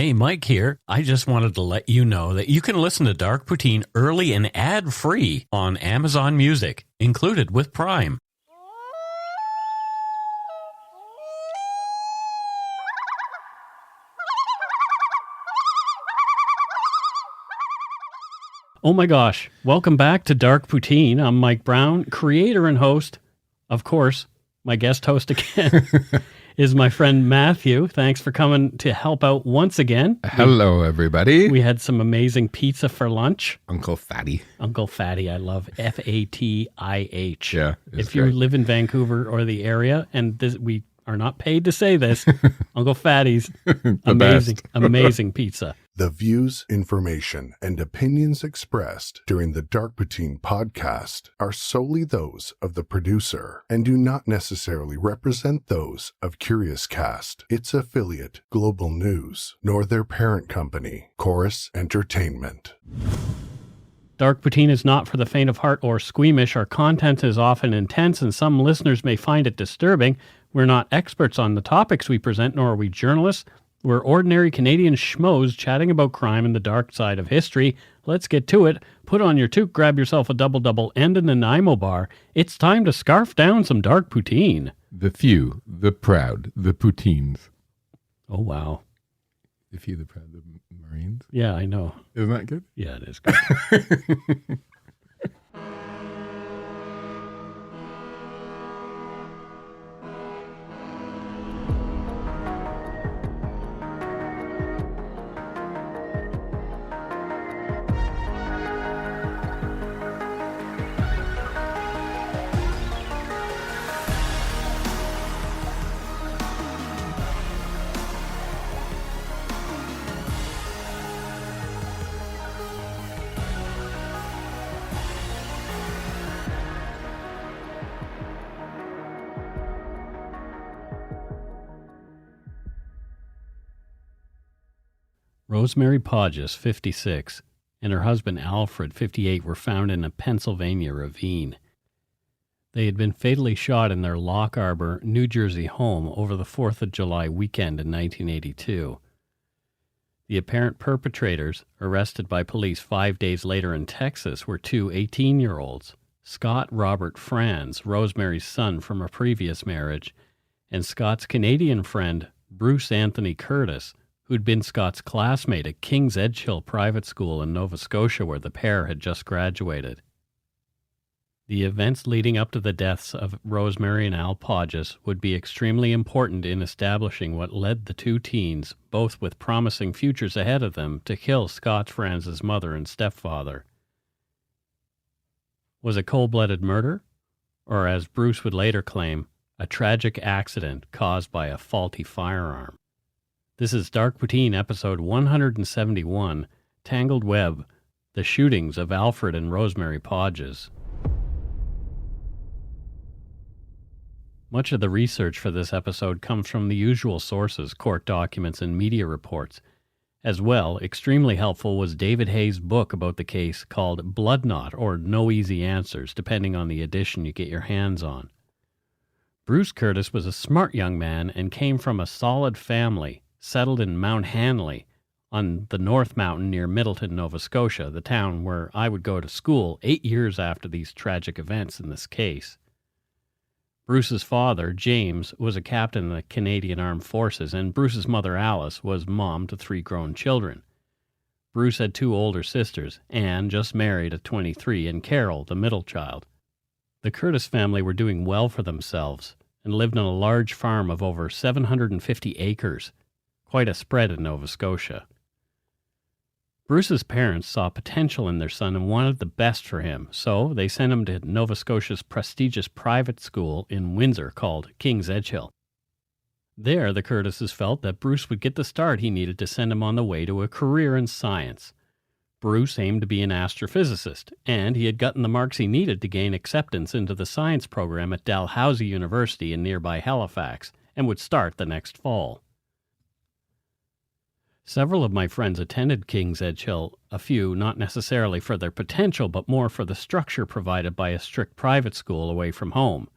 Hey, Mike here. I just wanted to let you know that you can listen to Dark Poutine early and ad-free on Amazon Music, included with Prime. Oh my gosh. Welcome back to Dark Poutine. I'm Mike Brown, creator and host. Of course, my guest host again is my friend Matthew. Thanks for coming to help out once again. Hello, everybody. We had some amazing pizza for lunch. Uncle Fatty. Uncle Fatty, I love Fatih. Yeah. If you live in Vancouver or the area, and we are not paid to say this, Uncle Fatty's amazing pizza. The views, information, and opinions expressed during the Dark Poutine podcast are solely those of the producer and do not necessarily represent those of Curious Cast, its affiliate, Global News, nor their parent company, Chorus Entertainment. Dark Poutine is not for the faint of heart or squeamish. Our content is often intense, and some listeners may find it disturbing. We're not experts on the topics we present, nor are we journalists. We're ordinary Canadian schmoes chatting about crime and the dark side of history. Let's get to it. Put on your toque, grab yourself a double-double and an Nanaimo bar. It's time to scarf down some dark poutine. The few, the proud, the poutines. Oh, wow. The few, the proud, the Marines. Yeah, I know. Isn't that good? Yeah, it is good. Rosemary Podgis, 56, and her husband Alfred, 58, were found in a Pennsylvania ravine. They had been fatally shot in their Loch Arbour, New Jersey home over the 4th of July weekend in 1982. The apparent perpetrators, arrested by police 5 days later in Texas, were two 18-year-olds, Scott Robert Franz, Rosemary's son from a previous marriage, and Scott's Canadian friend, Bruce Anthony Curtis, who'd been Scott's classmate at King's Edgehill Private School in Nova Scotia, where the pair had just graduated. The events leading up to the deaths of Rosemary and Al Podgis would be extremely important in establishing what led the two teens, both with promising futures ahead of them, to kill Scott Franz's mother and stepfather. Was it cold-blooded murder? Or, as Bruce would later claim, a tragic accident caused by a faulty firearm? This is Dark Poutine, episode 171, Tangled Web, The Shootings of Alfred and Rosemary Podgis. Much of the research for this episode comes from the usual sources, court documents, and media reports. As well, extremely helpful was David Hayes' book about the case called Blood Knot, or No Easy Answers, depending on the edition you get your hands on. Bruce Curtis was a smart young man and came from a solid family, settled in Mount Hanley on the North Mountain near Middleton, Nova Scotia, the town where I would go to school 8 years after these tragic events in this case. Bruce's father, James, was a captain in the Canadian Armed Forces, and Bruce's mother, Alice, was mom to 3 grown children. Bruce had 2 older sisters, Anne, just married at 23, and Carol, the middle child. The Curtis family were doing well for themselves and lived on a large farm of over 750 acres, quite a spread in Nova Scotia. Bruce's parents saw potential in their son and wanted the best for him, so they sent him to Nova Scotia's prestigious private school in Windsor called King's Edgehill. There, the Curtises felt that Bruce would get the start he needed to send him on the way to a career in science. Bruce aimed to be an astrophysicist, and he had gotten the marks he needed to gain acceptance into the science program at Dalhousie University in nearby Halifax, and would start the next fall. Several of my friends attended King's Edgehill, a few not necessarily for their potential, but more for the structure provided by a strict private school away from home.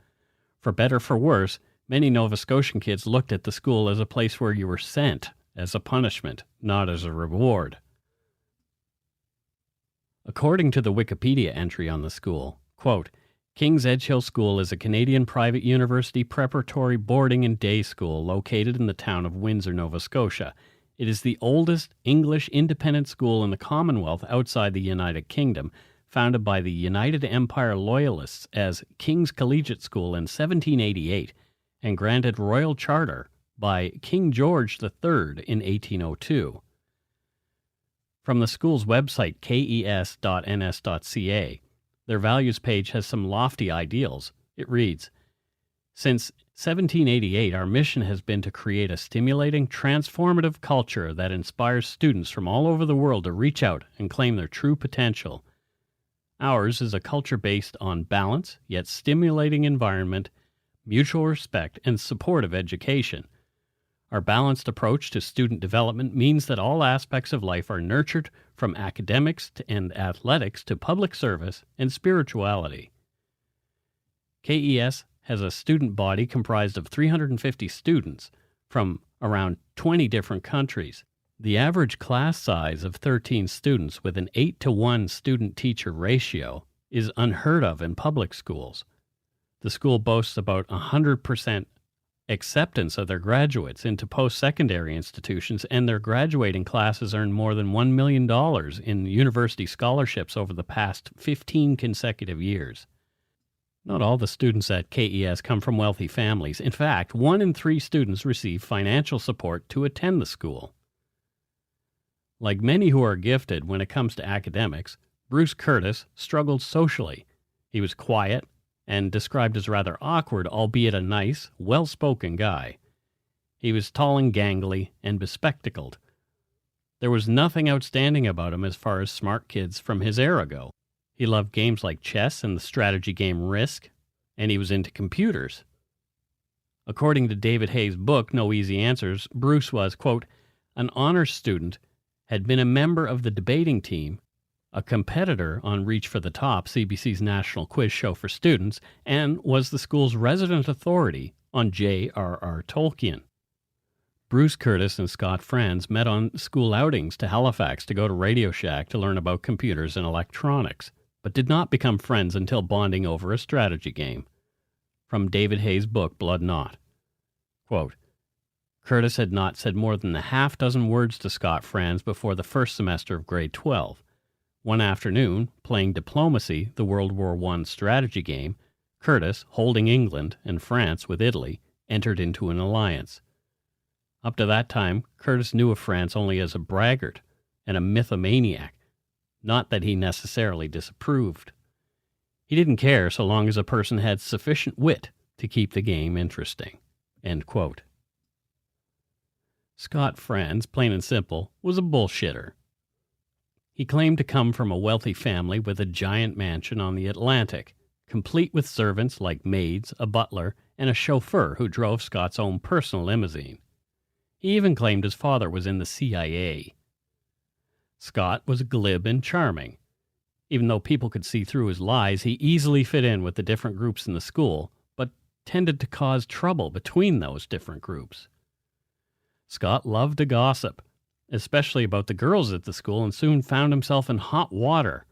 For better for worse, many Nova Scotian kids looked at the school as a place where you were sent, as a punishment, not as a reward. According to the Wikipedia entry on the school, quote, King's Edgehill School is a Canadian private university preparatory boarding and day school located in the town of Windsor, Nova Scotia. It is the oldest English independent school in the Commonwealth outside the United Kingdom, founded by the United Empire Loyalists as King's Collegiate School in 1788, and granted royal charter by King George III in 1802. From the school's website, kes.ns.ca, their values page has some lofty ideals. It reads, Since 1788, our mission has been to create a stimulating, transformative culture that inspires students from all over the world to reach out and claim their true potential. Ours is a culture based on balance, yet stimulating environment, mutual respect, and supportive education. Our balanced approach to student development means that all aspects of life are nurtured, from academics and athletics to public service and spirituality. KES has a student body comprised of 350 students from around 20 different countries. The average class size of 13 students with an 8-to-1 student-teacher ratio is unheard of in public schools. The school boasts about 100% acceptance of their graduates into post-secondary institutions, and their graduating classes earned more than $1 million in university scholarships over the past 15 consecutive years. Not all the students at KES come from wealthy families. In fact, 1 in 3 students receive financial support to attend the school. Like many who are gifted when it comes to academics, Bruce Curtis struggled socially. He was quiet and described as rather awkward, albeit a nice, well-spoken guy. He was tall and gangly and bespectacled. There was nothing outstanding about him as far as smart kids from his era go. He loved games like chess and the strategy game Risk, and he was into computers. According to David Hayes' book, No Easy Answers, Bruce was, quote, an honors student, had been a member of the debating team, a competitor on Reach for the Top, CBC's national quiz show for students, and was the school's resident authority on J.R.R. Tolkien. Bruce Curtis and Scott Franz met on school outings to Halifax to go to Radio Shack to learn about computers and electronics, but did not become friends until bonding over a strategy game. From David Hayes' book, Blood Knot. Quote, Curtis had not said more than a half-dozen words to Scott Franz before the first semester of grade 12. One afternoon, playing Diplomacy, the World War I strategy game, Curtis, holding England, and France with Italy, entered into an alliance. Up to that time, Curtis knew of France only as a braggart and a mythomaniac, not that he necessarily disapproved. He didn't care so long as a person had sufficient wit to keep the game interesting. End quote. Scott Franz, plain and simple, was a bullshitter. He claimed to come from a wealthy family with a giant mansion on the Atlantic, complete with servants like maids, a butler, and a chauffeur who drove Scott's own personal limousine. He even claimed his father was in the CIA. Scott was glib and charming. Even though people could see through his lies, he easily fit in with the different groups in the school, but tended to cause trouble between those different groups. Scott loved to gossip, especially about the girls at the school, and soon found himself in hot water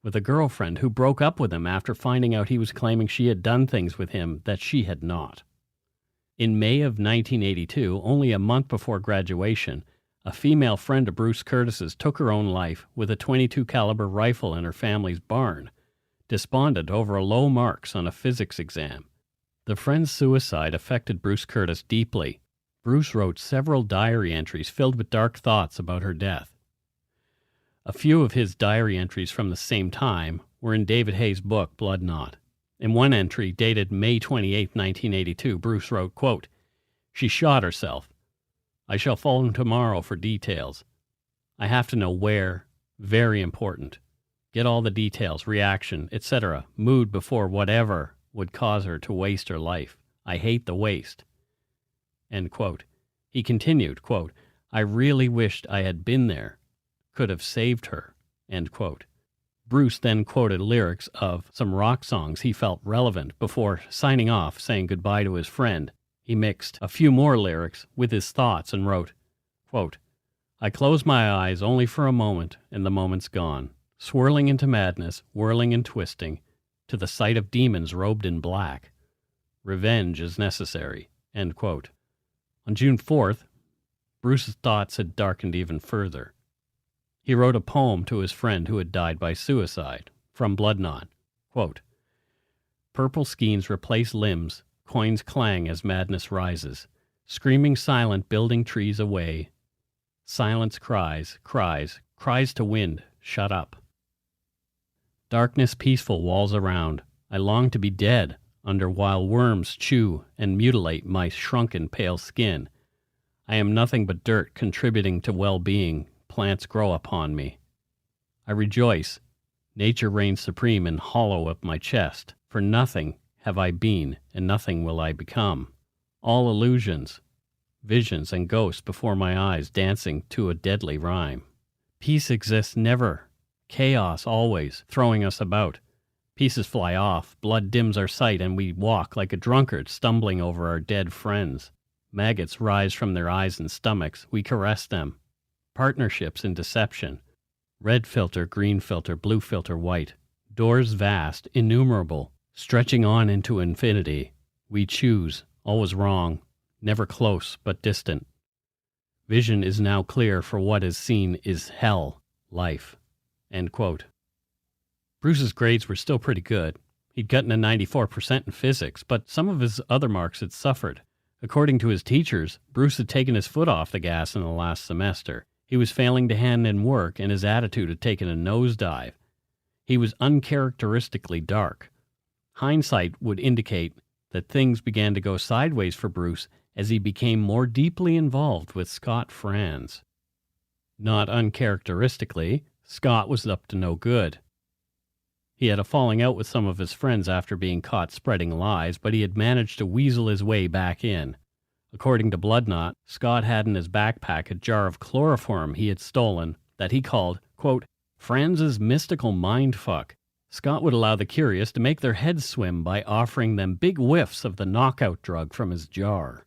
with a girlfriend who broke up with him after finding out he was claiming she had done things with him that she had not. In May of 1982, only a month before graduation, a female friend of Bruce Curtis's took her own life with a .22 caliber rifle in her family's barn, despondent over low marks on a physics exam. The friend's suicide affected Bruce Curtis deeply. Bruce wrote several diary entries filled with dark thoughts about her death. A few of his diary entries from the same time were in David Hayes' book, Blood Knot. In one entry, dated May 28, 1982, Bruce wrote, quote, She shot herself. I shall phone tomorrow for details. I have to know where. Very important. Get all the details, reaction, etc., mood before whatever would cause her to waste her life. I hate the waste. End quote. He continued, quote, I really wished I had been there, could have saved her, end quote. Bruce then quoted lyrics of some rock songs he felt relevant before signing off, saying goodbye to his friend. He mixed a few more lyrics with his thoughts and wrote, Quote, I close my eyes only for a moment, and the moment's gone, swirling into madness, whirling and twisting, to the sight of demons robed in black. Revenge is necessary. End quote. On June 4th, Bruce's thoughts had darkened even further. He wrote a poem to his friend who had died by suicide, from Bloodknot. Quote, Purple skeins replace limbs, coins clang as madness rises, screaming silent building trees away. Silence cries, cries, cries to wind, shut up. Darkness peaceful walls around. I long to be dead, under while worms chew and mutilate my shrunken pale skin. I am nothing but dirt contributing to well-being. Plants grow upon me. I rejoice. Nature reigns supreme in hollow of my chest. For nothing have I been, and nothing will I become. All illusions, visions and ghosts before my eyes dancing to a deadly rhyme. Peace exists never, chaos always, throwing us about. Pieces fly off, blood dims our sight, and we walk like a drunkard stumbling over our dead friends. Maggots rise from their eyes and stomachs, we caress them. Partnerships in deception. Red filter, green filter, blue filter, white. Doors vast, innumerable, stretching on into infinity. We choose, always wrong. Never close, but distant. Vision is now clear, for what is seen is hell, life. End quote. Bruce's grades were still pretty good. He'd gotten a 94% in physics, but some of his other marks had suffered. According to his teachers, Bruce had taken his foot off the gas in the last semester. He was failing to hand in work, and his attitude had taken a nosedive. He was uncharacteristically dark. Hindsight would indicate that things began to go sideways for Bruce as he became more deeply involved with Scott Franz. Not uncharacteristically, Scott was up to no good. He had a falling out with some of his friends after being caught spreading lies, but he had managed to weasel his way back in. According to Bloodknot, Scott had in his backpack a jar of chloroform he had stolen that he called, quote, Franz's mystical mindfuck. Scott would allow the curious to make their heads swim by offering them big whiffs of the knockout drug from his jar.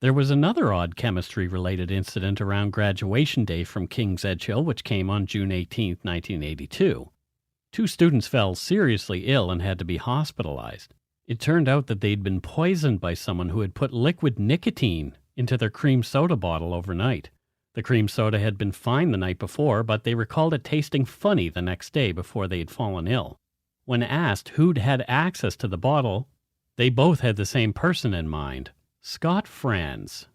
There was another odd chemistry-related incident around graduation day from King's Edgehill, which came on June 18, 1982. 2 students fell seriously ill and had to be hospitalized. It turned out that they'd been poisoned by someone who had put liquid nicotine into their cream soda bottle overnight. The cream soda had been fine the night before, but they recalled it tasting funny the next day before they had fallen ill. When asked who'd had access to the bottle, they both had the same person in mind, Scott Franz.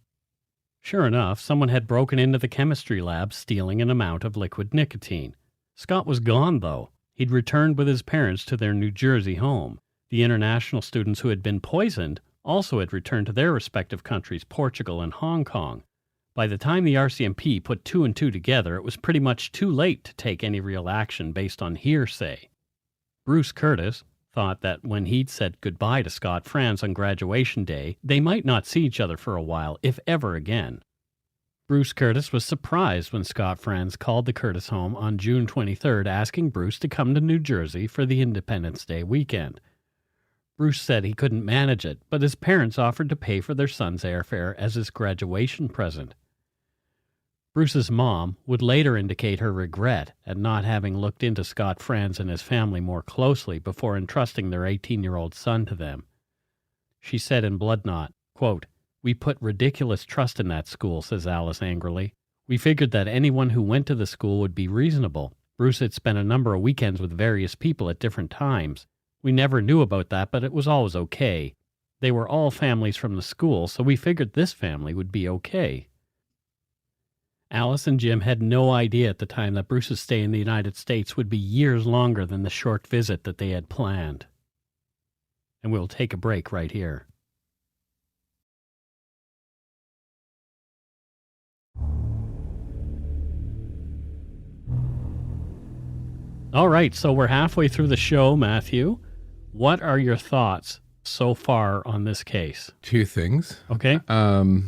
Sure enough, someone had broken into the chemistry lab stealing an amount of liquid nicotine. Scott was gone, though. He'd returned with his parents to their New Jersey home. The international students who had been poisoned also had returned to their respective countries, Portugal and Hong Kong. By the time the RCMP put 2 and 2 together, it was pretty much too late to take any real action based on hearsay. Bruce Curtis thought that when he'd said goodbye to Scott Franz on graduation day, they might not see each other for a while, if ever again. Bruce Curtis was surprised when Scott Franz called the Curtis home on June 23rd asking Bruce to come to New Jersey for the Independence Day weekend. Bruce said he couldn't manage it, but his parents offered to pay for their son's airfare as his graduation present. Bruce's mom would later indicate her regret at not having looked into Scott Franz and his family more closely before entrusting their 18-year-old son to them. She said in Bloodknot, quote, "We put ridiculous trust in that school," says Alice angrily. "We figured that anyone who went to the school would be reasonable. Bruce had spent a number of weekends with various people at different times. We never knew about that, but it was always okay. They were all families from the school, so we figured this family would be okay." Alice and Jim had no idea at the time that Bruce's stay in the United States would be years longer than the short visit that they had planned. And we'll take a break right here. All right, so we're halfway through the show, Matthew. What are your thoughts so far on this case? 2 things. Okay.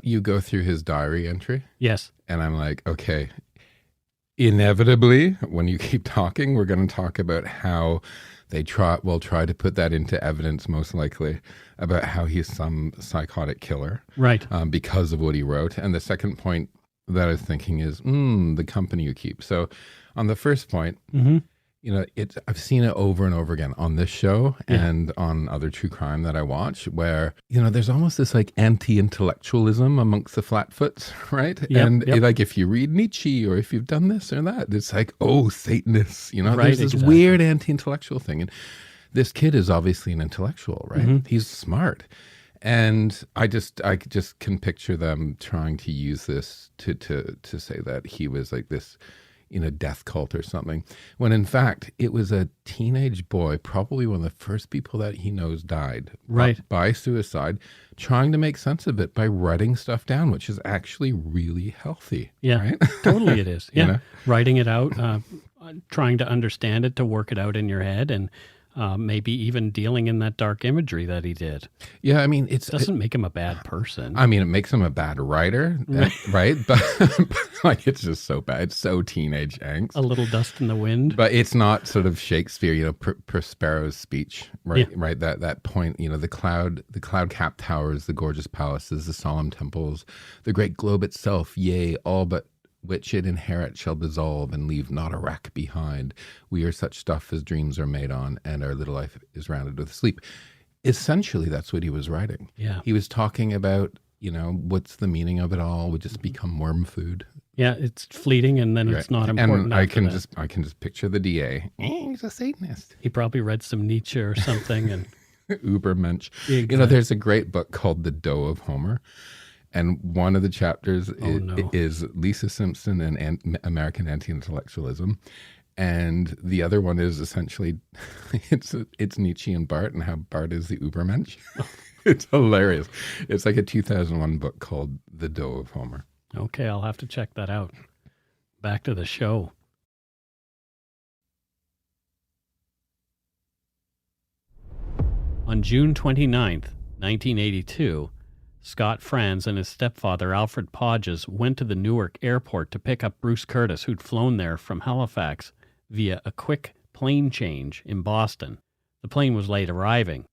You go through his diary entry. Yes. And I'm like, okay, inevitably, when you keep talking, we're going to talk about how will try to put that into evidence, most likely, about how he's some psychotic killer. Right. Because of what he wrote. And the second point that I was thinking is the company you keep. So on the first point, I've seen it over and over again on this show and on other true crime that I watch, where, there's almost this like anti-intellectualism amongst the flatfoots, right? Like if you read Nietzsche or if you've done this or that, it's like, oh, Satanists, there's this weird anti-intellectual thing. And this kid is obviously an intellectual, right? He's smart. And I just can picture them trying to use this to say that he was like this, death cult or something, when in fact it was a teenage boy, probably one of the first people that he knows died by suicide, trying to make sense of it by writing stuff down, which is actually really healthy. Yeah, right? Totally it is. Yeah, writing it out, trying to understand it, to work it out in your head, and maybe even dealing in that dark imagery that he did. Yeah, I mean, it doesn't make him a bad person. I mean, it makes him a bad writer, right? But like, it's just so bad. It's so teenage angst. A little dust in the wind. But it's not sort of Shakespeare, Prospero's speech, right? Yeah. Right. That point, the cloud-capped towers, the gorgeous palaces, the solemn temples, the great globe itself, yea, all but which it inherit shall dissolve and leave not a wreck behind. We are such stuff as dreams are made on, and our little life is rounded with sleep. Essentially, that's what he was writing. Yeah. He was talking about, what's the meaning of it all? Would just become worm food. Yeah, it's fleeting, and then it's not important. And I can just picture the DA. He's a Satanist. He probably read some Nietzsche or something, and Ubermensch. Exactly. There's a great book called The Doe of Homer. And one of the chapters is Lisa Simpson and American anti-intellectualism. And the other one is essentially, it's Nietzsche and Bart, and how Bart is the Ubermensch. It's hilarious. It's like a 2001 book called The Doe of Homer. Okay, I'll have to check that out. Back to the show. On June 29th, 1982, Scott Franz and his stepfather, Alfred Podgis, went to the Newark airport to pick up Bruce Curtis, who'd flown there from Halifax via a quick plane change in Boston. The plane was late arriving.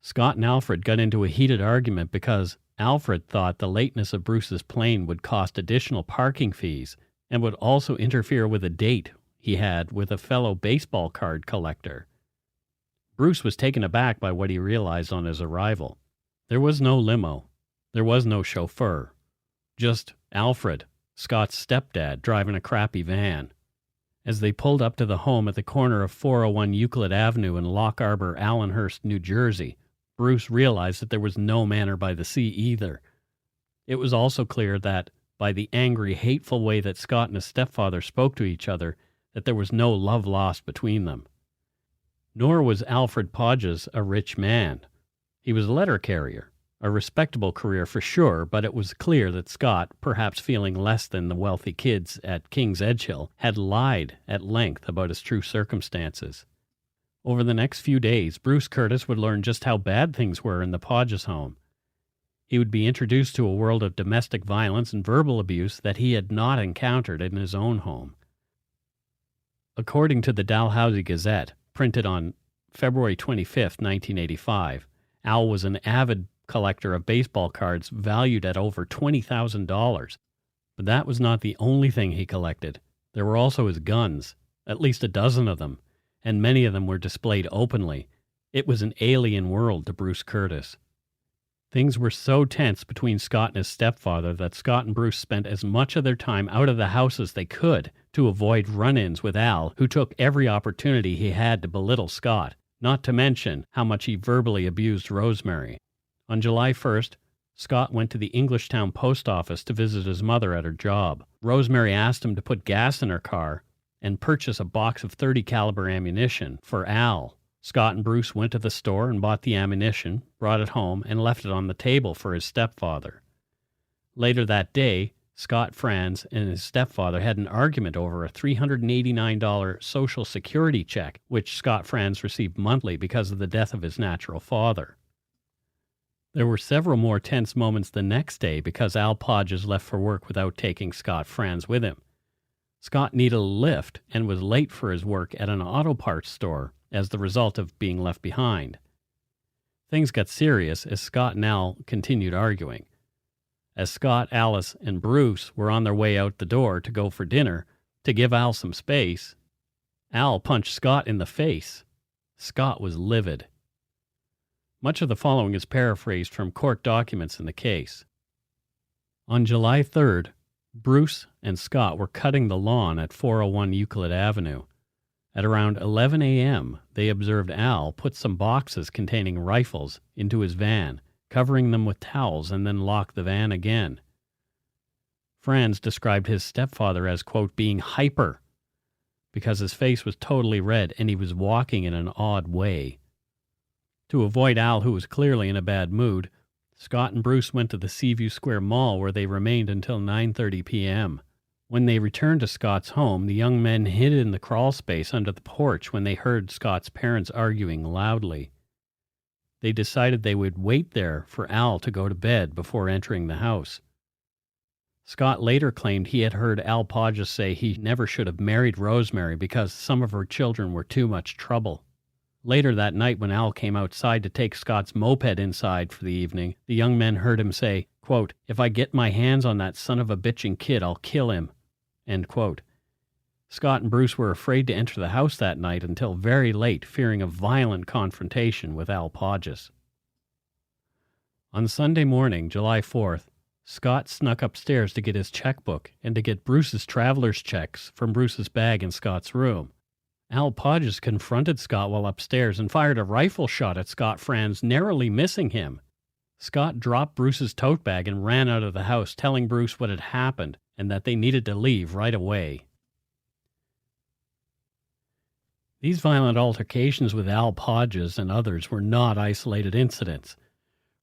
Scott and Alfred got into a heated argument because Alfred thought the lateness of Bruce's plane would cost additional parking fees and would also interfere with a date he had with a fellow baseball card collector. Bruce was taken aback by what he realized on his arrival. There was no limo. There was no chauffeur, just Alfred, Scott's stepdad, driving a crappy van. As they pulled up to the home at the corner of 401 Euclid Avenue in Loch Arbour, Allenhurst, New Jersey, Bruce realized that there was no manor by the sea either. It was also clear that, by the angry, hateful way that Scott and his stepfather spoke to each other, that there was no love lost between them. Nor was Alfred Podgis a rich man. He was a letter carrier. A respectable career for sure, but it was clear that Scott, perhaps feeling less than the wealthy kids at King's Edgehill, had lied at length about his true circumstances. Over the next few days, Bruce Curtis would learn just how bad things were in the Podgis home. He would be introduced to a world of domestic violence and verbal abuse that he had not encountered in his own home. According to the Dalhousie Gazette, printed on February 25, 1985, Al was an avid collector of baseball cards valued at over $20,000. But that was not the only thing he collected. There were also his guns, at least a dozen of them, and many of them were displayed openly. It was an alien world to Bruce Curtis. Things were so tense between Scott and his stepfather that Scott and Bruce spent as much of their time out of the house as they could to avoid run-ins with Al, who took every opportunity he had to belittle Scott, not to mention how much he verbally abused Rosemary. On July 1st, Scott went to the Englishtown post office to visit his mother at her job. Rosemary asked him to put gas in her car and purchase a box of .30 caliber ammunition for Al. Scott and Bruce went to the store and bought the ammunition, brought it home, and left it on the table for his stepfather. Later that day, Scott Franz and his stepfather had an argument over a $389 Social Security check, which Scott Franz received monthly because of the death of his natural father. There were several more tense moments the next day because Al Podgis left for work without taking Scott Franz with him. Scott needed a lift and was late for his work at an auto parts store as the result of being left behind. Things got serious as Scott and Al continued arguing. As Scott, Alice, and Bruce were on their way out the door to go for dinner, to give Al some space, Al punched Scott in the face. Scott was livid. Much of the following is paraphrased from court documents in the case. On July 3rd, Bruce and Scott were cutting the lawn at 401 Euclid Avenue. At around 11 a.m., they observed Al put some boxes containing rifles into his van, covering them with towels, and then lock the van again. Franz described his stepfather as, quote, being hyper, because his face was totally red and he was walking in an odd way. To avoid Al, who was clearly in a bad mood, Scott and Bruce went to the Seaview Square Mall, where they remained until 9:30 p.m. When they returned to Scott's home, the young men hid in the crawl space under the porch when they heard Scott's parents arguing loudly. They decided they would wait there for Al to go to bed before entering the house. Scott later claimed he had heard Al Podgis say he never should have married Rosemary because some of her children were too much trouble. Later that night, when Al came outside to take Scott's moped inside for the evening, the young men heard him say, quote, "If I get my hands on that son of a bitching kid, I'll kill him," end quote. Scott and Bruce were afraid to enter the house that night until very late, fearing a violent confrontation with Al Podgis. On Sunday morning, July 4th, Scott snuck upstairs to get his checkbook and to get Bruce's traveler's checks from Bruce's bag in Scott's room. Al Podgis confronted Scott while upstairs and fired a rifle shot at Scott Franz, narrowly missing him. Scott dropped Bruce's tote bag and ran out of the house, telling Bruce what had happened and that they needed to leave right away. These violent altercations with Al Podgis and others were not isolated incidents.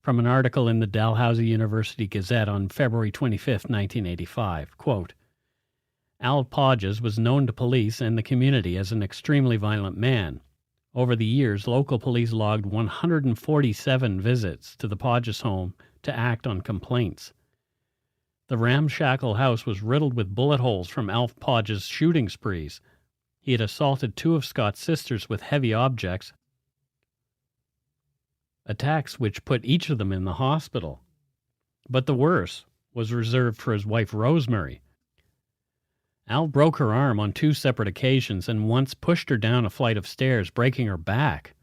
From an article in the Dalhousie University Gazette on February 25, 1985, quote, Al Podgis was known to police and the community as an extremely violent man. Over the years, local police logged 147 visits to the Podgis home to act on complaints. The ramshackle house was riddled with bullet holes from Al Podgis' shooting sprees. He had assaulted 2 of Scott's sisters with heavy objects, attacks which put each of them in the hospital. But the worst was reserved for his wife Rosemary. Al broke her arm on 2 separate occasions and once pushed her down a flight of stairs, breaking her back.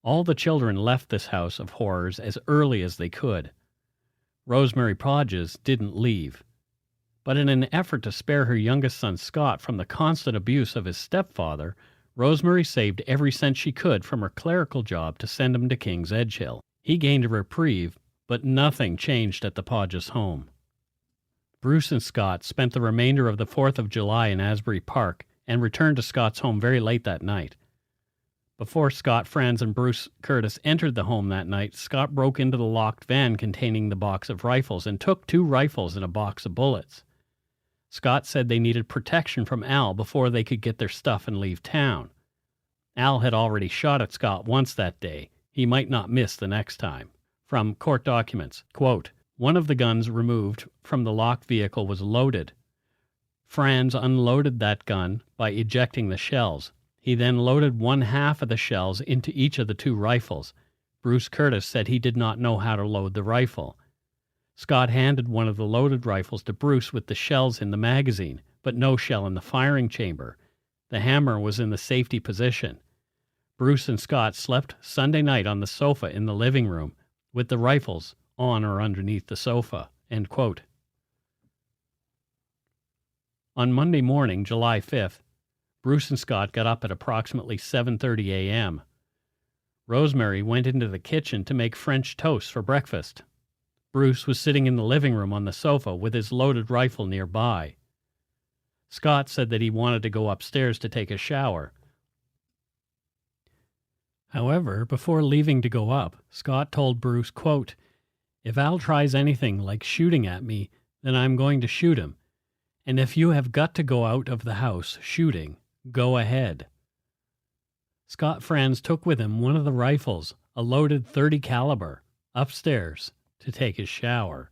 All the children left this house of horrors as early as they could. Rosemary Podgis didn't leave. But in an effort to spare her youngest son Scott from the constant abuse of his stepfather, Rosemary saved every cent she could from her clerical job to send him to King's Edgehill. He gained a reprieve, but nothing changed at the Podgis home. Bruce and Scott spent the remainder of the 4th of July in Asbury Park and returned to Scott's home very late that night. Before Scott Franz and Bruce Curtis entered the home that night, Scott broke into the locked van containing the box of rifles and took 2 rifles and a box of bullets. Scott said they needed protection from Al before they could get their stuff and leave town. Al had already shot at Scott once that day. He might not miss the next time. From court documents, quote, one of the guns removed from the locked vehicle was loaded. Franz unloaded that gun by ejecting the shells. He then loaded 1/2 of the shells into each of the 2 rifles. Bruce Curtis said he did not know how to load the rifle. Scott handed one of the loaded rifles to Bruce with the shells in the magazine, but no shell in the firing chamber. The hammer was in the safety position. Bruce and Scott slept Sunday night on the sofa in the living room with the rifles on or underneath the sofa, end quote. On Monday morning, July 5th, Bruce and Scott got up at approximately 7:30 a.m. Rosemary went into the kitchen to make French toast for breakfast. Bruce was sitting in the living room on the sofa with his loaded rifle nearby. Scott said that he wanted to go upstairs to take a shower. However, before leaving to go up, Scott told Bruce, quote, if Al tries anything like shooting at me, then I'm going to shoot him. And if you have got to go out of the house shooting, go ahead. Scott Franz took with him one of the rifles, a loaded .30 caliber, upstairs to take his shower.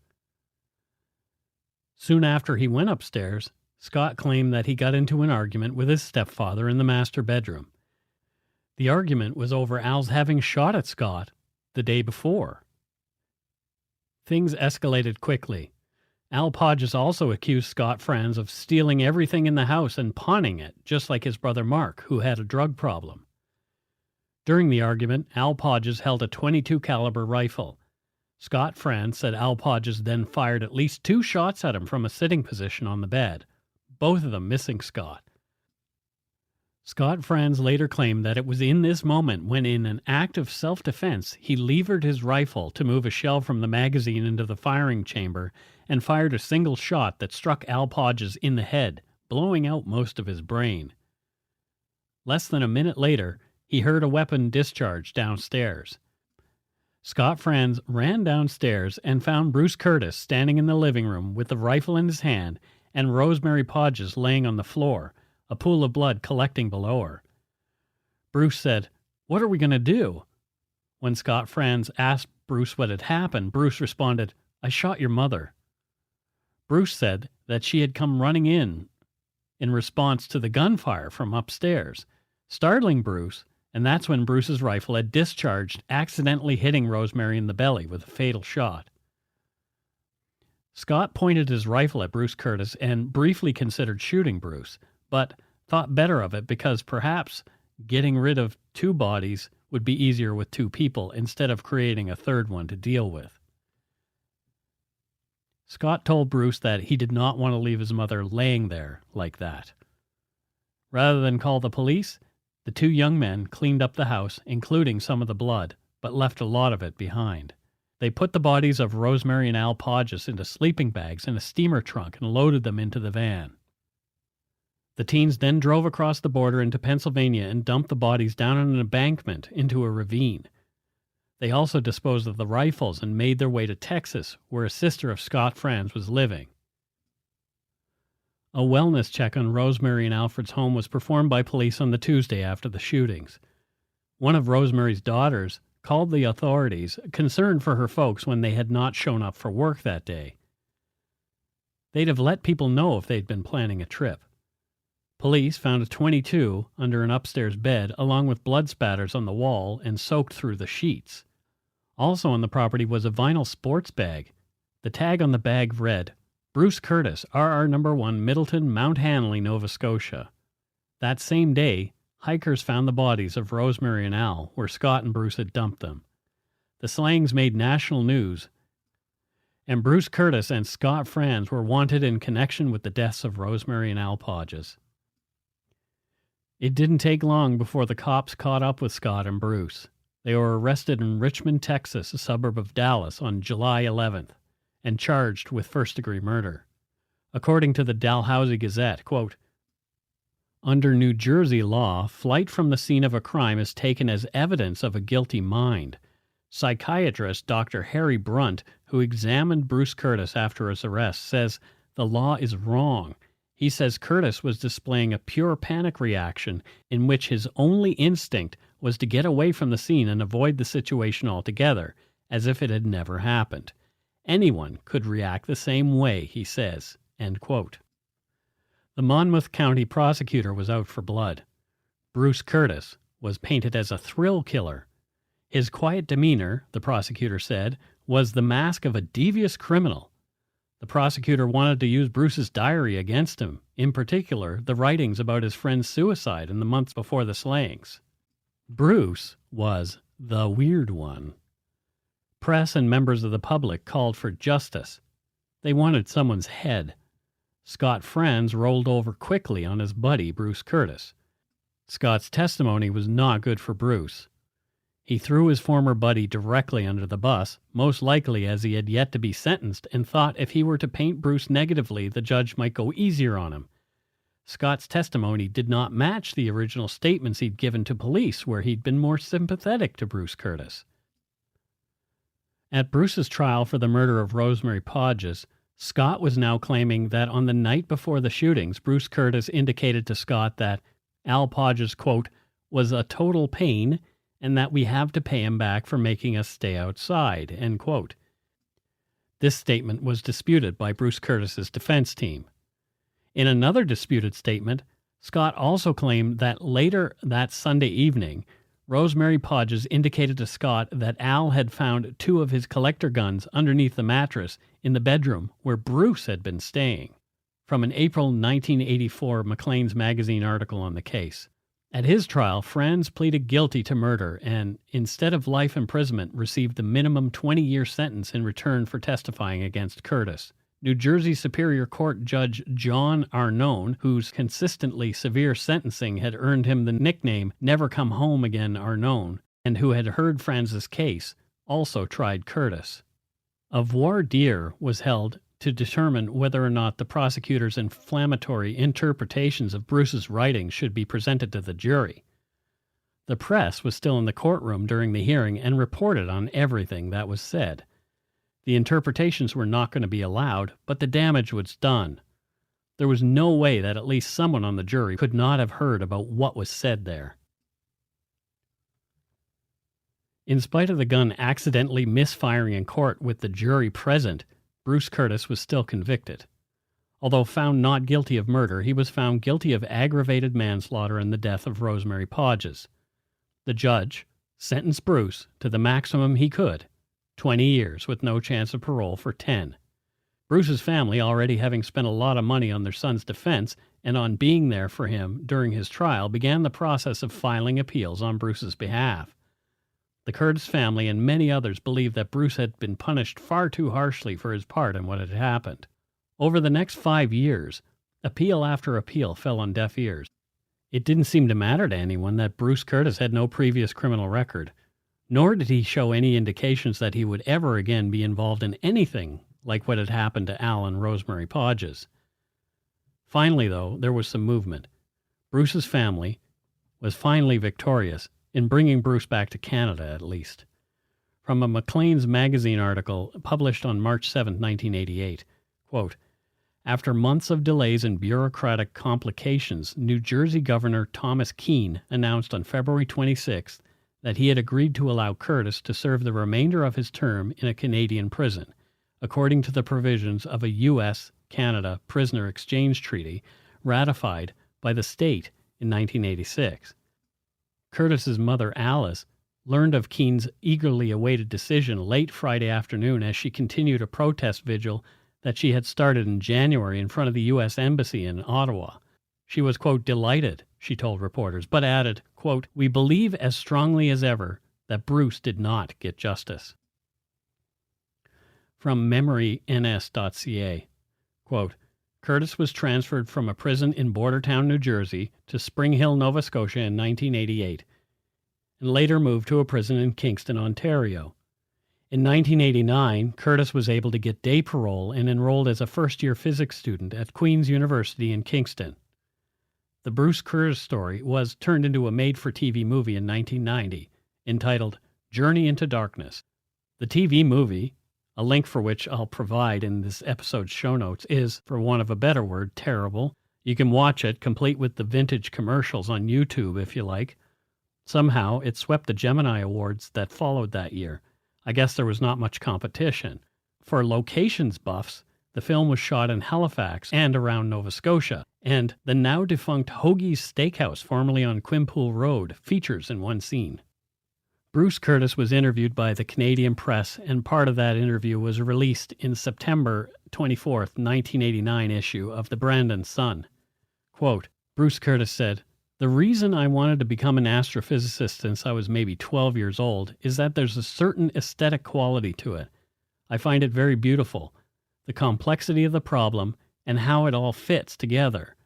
Soon after he went upstairs, Scott claimed that he got into an argument with his stepfather in the master bedroom. The argument was over Al's having shot at Scott the day before. things escalated quickly. Al Podgis also accused Scott Franz of stealing everything in the house and pawning it, just like his brother Mark, who had a drug problem. During the argument, Al Podgis held a .22 caliber rifle. Scott Franz said Al Podgis then fired at least 2 shots at him from a sitting position on the bed, both of them missing Scott. Scott Franz later claimed that it was in this moment when, in an act of self-defense, he levered his rifle to move a shell from the magazine into the firing chamber and fired a single shot that struck Al Podgis in the head, blowing out most of his brain. Less than a minute later, he heard a weapon discharge downstairs. Scott Franz ran downstairs and found Bruce Curtis standing in the living room with the rifle in his hand and Rosemary Podgis laying on the floor, a pool of blood collecting below her. Bruce said, "What are we going to do?" When Scott Franz asked Bruce what had happened, Bruce responded, "I shot your mother." Bruce said that she had come running in response to the gunfire from upstairs, startling Bruce, and that's when Bruce's rifle had discharged, accidentally hitting Rosemary in the belly with a fatal shot. Scott pointed his rifle at Bruce Curtis and briefly considered shooting Bruce, but thought better of it because perhaps getting rid of 2 bodies would be easier with 2 people instead of creating a third one to deal with. Scott told Bruce that he did not want to leave his mother laying there like that. Rather than call the police, the 2 young men cleaned up the house, including some of the blood, but left a lot of it behind. They put the bodies of Rosemary and Al Podgis into sleeping bags in a steamer trunk and loaded them into the van. The teens then drove across the border into Pennsylvania and dumped the bodies down an embankment into a ravine. They also disposed of the rifles and made their way to Texas, where a sister of Scott Franz was living. A wellness check on Rosemary and Alfred's home was performed by police on the Tuesday after the shootings. One of Rosemary's daughters called the authorities, concerned for her folks when they had not shown up for work that day. They'd have let people know if they'd been planning a trip. Police found a .22 under an upstairs bed, along with blood spatters on the wall and soaked through the sheets. Also on the property was a vinyl sports bag. The tag on the bag read, "Bruce Curtis, RR No. 1, Middleton, Mount Hanley, Nova Scotia." That same day, hikers found the bodies of Rosemary and Al where Scott and Bruce had dumped them. The slayings made national news, and Bruce Curtis and Scott Franz were wanted in connection with the deaths of Rosemary and Al Podgis. It didn't take long before the cops caught up with Scott and Bruce. They were arrested in Richmond, Texas, a suburb of Dallas, on July 11th, and charged with first-degree murder. According to the Dalhousie Gazette, quote, "Under New Jersey law, flight from the scene of a crime is taken as evidence of a guilty mind. Psychiatrist Dr. Harry Brunt, who examined Bruce Curtis after his arrest, says the law is wrong. He says Curtis was displaying a pure panic reaction in which his only instinct was to get away from the scene and avoid the situation altogether, as if it had never happened. Anyone could react the same way, he says." End quote. The Monmouth County prosecutor was out for blood. Bruce Curtis was painted as a thrill killer. His quiet demeanor, the prosecutor said, was the mask of a devious criminal. The prosecutor wanted to use Bruce's diary against him, in particular the writings about his friend's suicide in the months before the slayings. Bruce was the weird one. Press and members of the public called for justice. They wanted someone's head. Scott Franz rolled over quickly on his buddy, Bruce Curtis. Scott's testimony was not good for Bruce. He threw his former buddy directly under the bus, most likely as he had yet to be sentenced, and thought if he were to paint Bruce negatively, the judge might go easier on him. Scott's testimony did not match the original statements he'd given to police, where he'd been more sympathetic to Bruce Curtis. At Bruce's trial for the murder of Rosemary Podgis, Scott was now claiming that on the night before the shootings, Bruce Curtis indicated to Scott that Al Podgis, quote, "was a total pain, and that we have to pay him back for making us stay outside," end quote. This statement was disputed by Bruce Curtis's defense team. In another disputed statement, Scott also claimed that later that Sunday evening, Rosemary Podgis indicated to Scott that Al had found 2 of his collector guns underneath the mattress in the bedroom where Bruce had been staying, from an April 1984 Maclean's magazine article on the case. At his trial, Franz pleaded guilty to murder and, instead of life imprisonment, received the minimum 20-year sentence in return for testifying against Curtis. New Jersey Superior Court Judge John Arnone, whose consistently severe sentencing had earned him the nickname Never Come Home Again Arnone, and who had heard Franz's case, also tried Curtis. A voir dire was held to determine whether or not the prosecutor's inflammatory interpretations of Bruce's writings should be presented to the jury. The press was still in the courtroom during the hearing and reported on everything that was said. The interpretations were not going to be allowed, but the damage was done. There was no way that at least someone on the jury could not have heard about what was said there. In spite of the gun accidentally misfiring in court with the jury present, Bruce Curtis was still convicted. Although found not guilty of murder, he was found guilty of aggravated manslaughter in the death of Rosemary Podgis. The judge sentenced Bruce to the maximum he could, 20 years with no chance of parole for 10. Bruce's family, already having spent a lot of money on their son's defense and on being there for him during his trial, began the process of filing appeals on Bruce's behalf. The Curtis family and many others believed that Bruce had been punished far too harshly for his part in what had happened. Over the next 5 years, appeal after appeal fell on deaf ears. It didn't seem to matter to anyone that Bruce Curtis had no previous criminal record, nor did he show any indications that he would ever again be involved in anything like what had happened to Al and Rosemary Podgis. Finally, though, there was some movement. Bruce's family was finally victorious in bringing Bruce back to Canada, at least. From a Maclean's magazine article published on March 7, 1988, quote, "After months of delays and bureaucratic complications, New Jersey Governor Thomas Keene announced on February 26th that he had agreed to allow Curtis to serve the remainder of his term in a Canadian prison, according to the provisions of a U.S.-Canada prisoner exchange treaty ratified by the state in 1986. Curtis's mother, Alice, learned of Keene's eagerly awaited decision late Friday afternoon as she continued a protest vigil that she had started in January in front of the U.S. Embassy in Ottawa. She was, quote, delighted, she told reporters, but added, quote, "We believe as strongly as ever that Bruce did not get justice." From memoryns.ca, quote, "Curtis was transferred from a prison in Bordertown, New Jersey, to Spring Hill, Nova Scotia in 1988, and later moved to a prison in Kingston, Ontario. In 1989, Curtis was able to get day parole and enrolled as a first-year physics student at Queen's University in Kingston. The Bruce Curtis story was turned into a made-for-TV movie in 1990, entitled Journey into Darkness. The TV movie, a link for which I'll provide in this episode's show notes, is, for want of a better word, terrible. You can watch it, complete with the vintage commercials, on YouTube if you like. Somehow, it swept the Gemini Awards that followed that year. I guess there was not much competition. For locations buffs, the film was shot in Halifax and around Nova Scotia, and the now-defunct Hoagie's Steakhouse, formerly on Quimpool Road, features in one scene. Bruce Curtis was interviewed by the Canadian press, and part of that interview was released in September 24, 1989 issue of the Brandon Sun. Quote, Bruce Curtis said, "The reason I wanted to become an astrophysicist since I was maybe 12 years old is that there's a certain aesthetic quality to it. I find it very beautiful, the complexity of the problem and how it all fits together.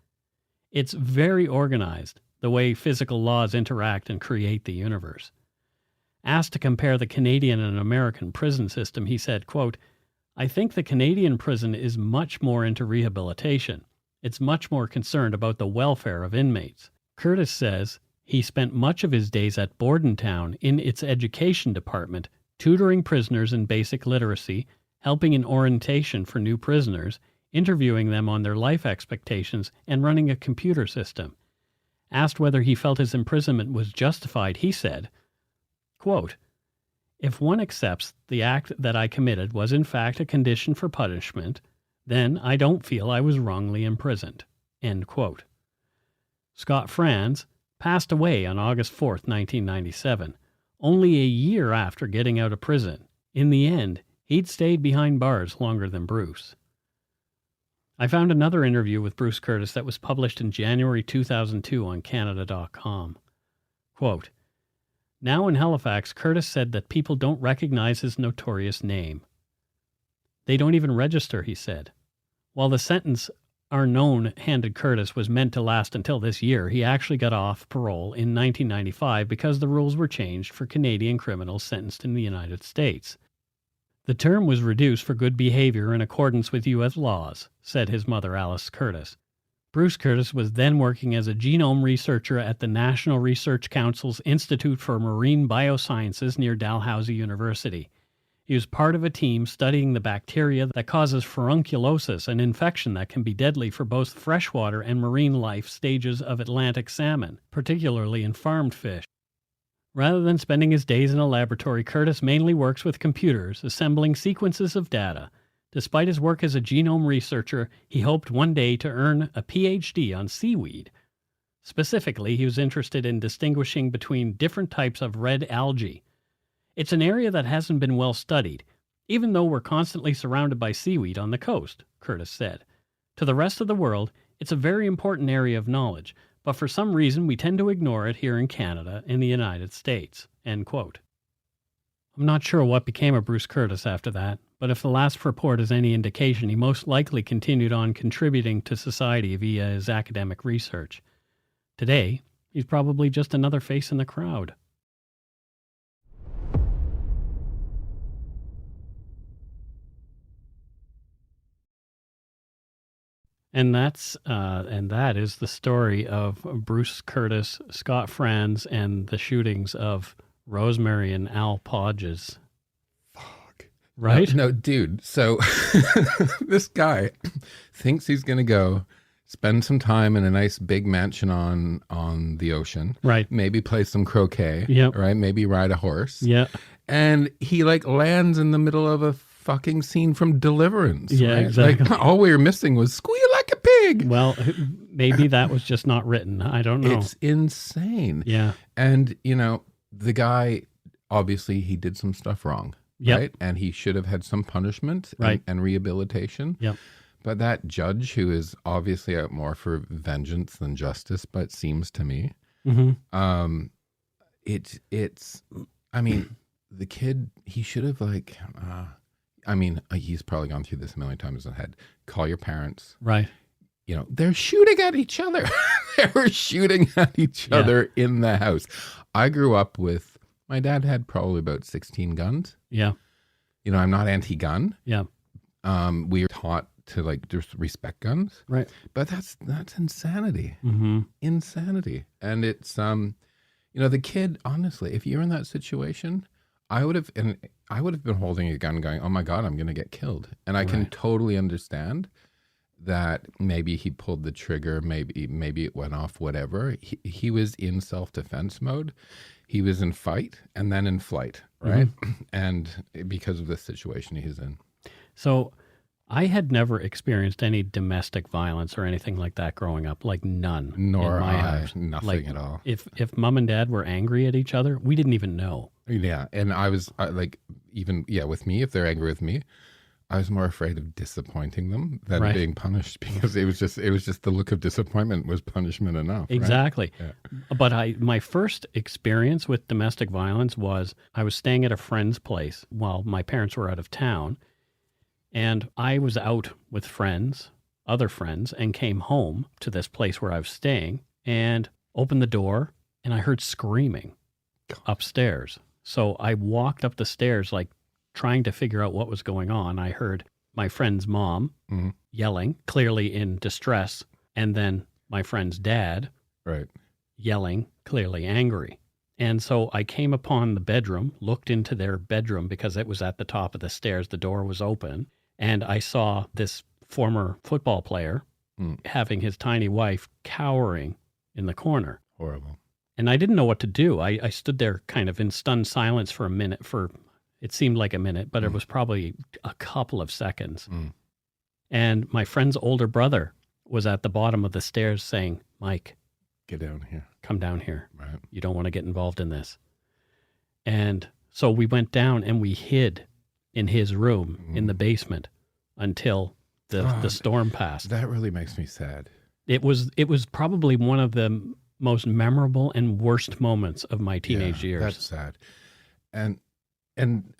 It's very organized, the way physical laws interact and create the universe." Asked to compare the Canadian and American prison system, he said, quote, "I think the Canadian prison is much more into rehabilitation. It's much more concerned about the welfare of inmates." Curtis says he spent much of his days at Bordentown in its education department, tutoring prisoners in basic literacy, helping in orientation for new prisoners, interviewing them on their life expectations, and running a computer system. Asked whether he felt his imprisonment was justified, he said, quote, "If one accepts the act that I committed was in fact a condition for punishment, then I don't feel I was wrongly imprisoned." End quote. Scott Franz, passed away on August 4th, 1997, only a year after getting out of prison. In the end, he'd stayed behind bars longer than Bruce. I found another interview with Bruce Curtis that was published in January 2002 on Canada.com. Quote, "Now in Halifax, Curtis said that people don't recognize his notorious name. They don't even register," he said. While the sentence our known handed Curtis was meant to last until this year, he actually got off parole in 1995 because the rules were changed for Canadian criminals sentenced in the United States. The term was reduced for good behavior in accordance with U.S. laws, said his mother, Alice Curtis. Bruce Curtis was then working as a genome researcher at the National Research Council's Institute for Marine Biosciences near Dalhousie University. He was part of a team studying the bacteria that causes furunculosis, an infection that can be deadly for both freshwater and marine life stages of Atlantic salmon, particularly in farmed fish. Rather than spending his days in a laboratory, Curtis mainly works with computers, assembling sequences of data. Despite his work as a genome researcher, he hoped one day to earn a PhD on seaweed. Specifically, he was interested in distinguishing between different types of red algae. It's an area that hasn't been well studied, even though we're constantly surrounded by seaweed on the coast, Curtis said. To the rest of the world, it's a very important area of knowledge, but for some reason we tend to ignore it here in Canada and the United States, end quote. I'm not sure what became of Bruce Curtis after that, but if the last report is any indication, he most likely continued on contributing to society via his academic research. Today, he's probably just another face in the crowd. And that is the story of Bruce Curtis, Scott Franz, and the shootings of Rosemary and Al Podgis. Fuck. Right? No, dude. So this guy thinks he's going to go spend some time in a nice big mansion on the ocean. Right. Maybe play some croquet. Yep. Right. Maybe ride a horse. Yeah. And he lands in the middle of a fucking scene from Deliverance. Yeah, right? exactly. All we were missing was squeal like a pig. Well, maybe that was just not written. I don't know. It's insane. Yeah. And, the guy, obviously, he did some stuff wrong. Yep. Right. And he should have had some punishment and rehabilitation. Yep. But that judge, who is obviously out more for vengeance than justice, but seems to me, the kid, he should have he's probably gone through this a million times in his head. Call your parents. Right. They're shooting at each other. They were shooting at each other in the house. I grew up with, my dad had probably about 16 guns. Yeah. I'm not anti-gun. Yeah. We were taught to just respect guns. Right. But that's insanity. Mm-hmm. Insanity. And it's, the kid, honestly, if you're in that situation, I would have been holding a gun going, oh my God, I'm going to get killed. And I can totally understand that maybe he pulled the trigger, maybe it went off, whatever. He was in self-defense mode. He was in fight and then in flight, right? Mm-hmm. And because of the situation he's in. So I had never experienced any domestic violence or anything like that growing up, none. Nor in my I, house. nothing at all. If mom and dad were angry at each other, we didn't even know. Yeah, and I was with me, if they're angry with me, I was more afraid of disappointing them than being punished, because it was just the look of disappointment was punishment enough. Exactly. Right? Yeah. But my first experience with domestic violence was I was staying at a friend's place while my parents were out of town, and I was out with other friends, and came home to this place where I was staying and opened the door, and I heard screaming upstairs. So I walked up the stairs, trying to figure out what was going on. I heard my friend's mom yelling, clearly in distress, and then my friend's dad yelling, clearly angry. And so I came upon the bedroom, looked into their bedroom because it was at the top of the stairs. The door was open, and I saw this former football player having his tiny wife cowering in the corner. Horrible. And I didn't know what to do. I stood there kind of in stunned silence for a minute. It seemed like a minute, but it was probably a couple of seconds. And my friend's older brother was at the bottom of the stairs saying, "Mike, Get down here. Come down here. Right. You don't want to get involved in this. And so we went down and we hid in his room in the basement until the storm passed. That really makes me sad. It was probably one of the most memorable and worst moments of my teenage years. That's sad. And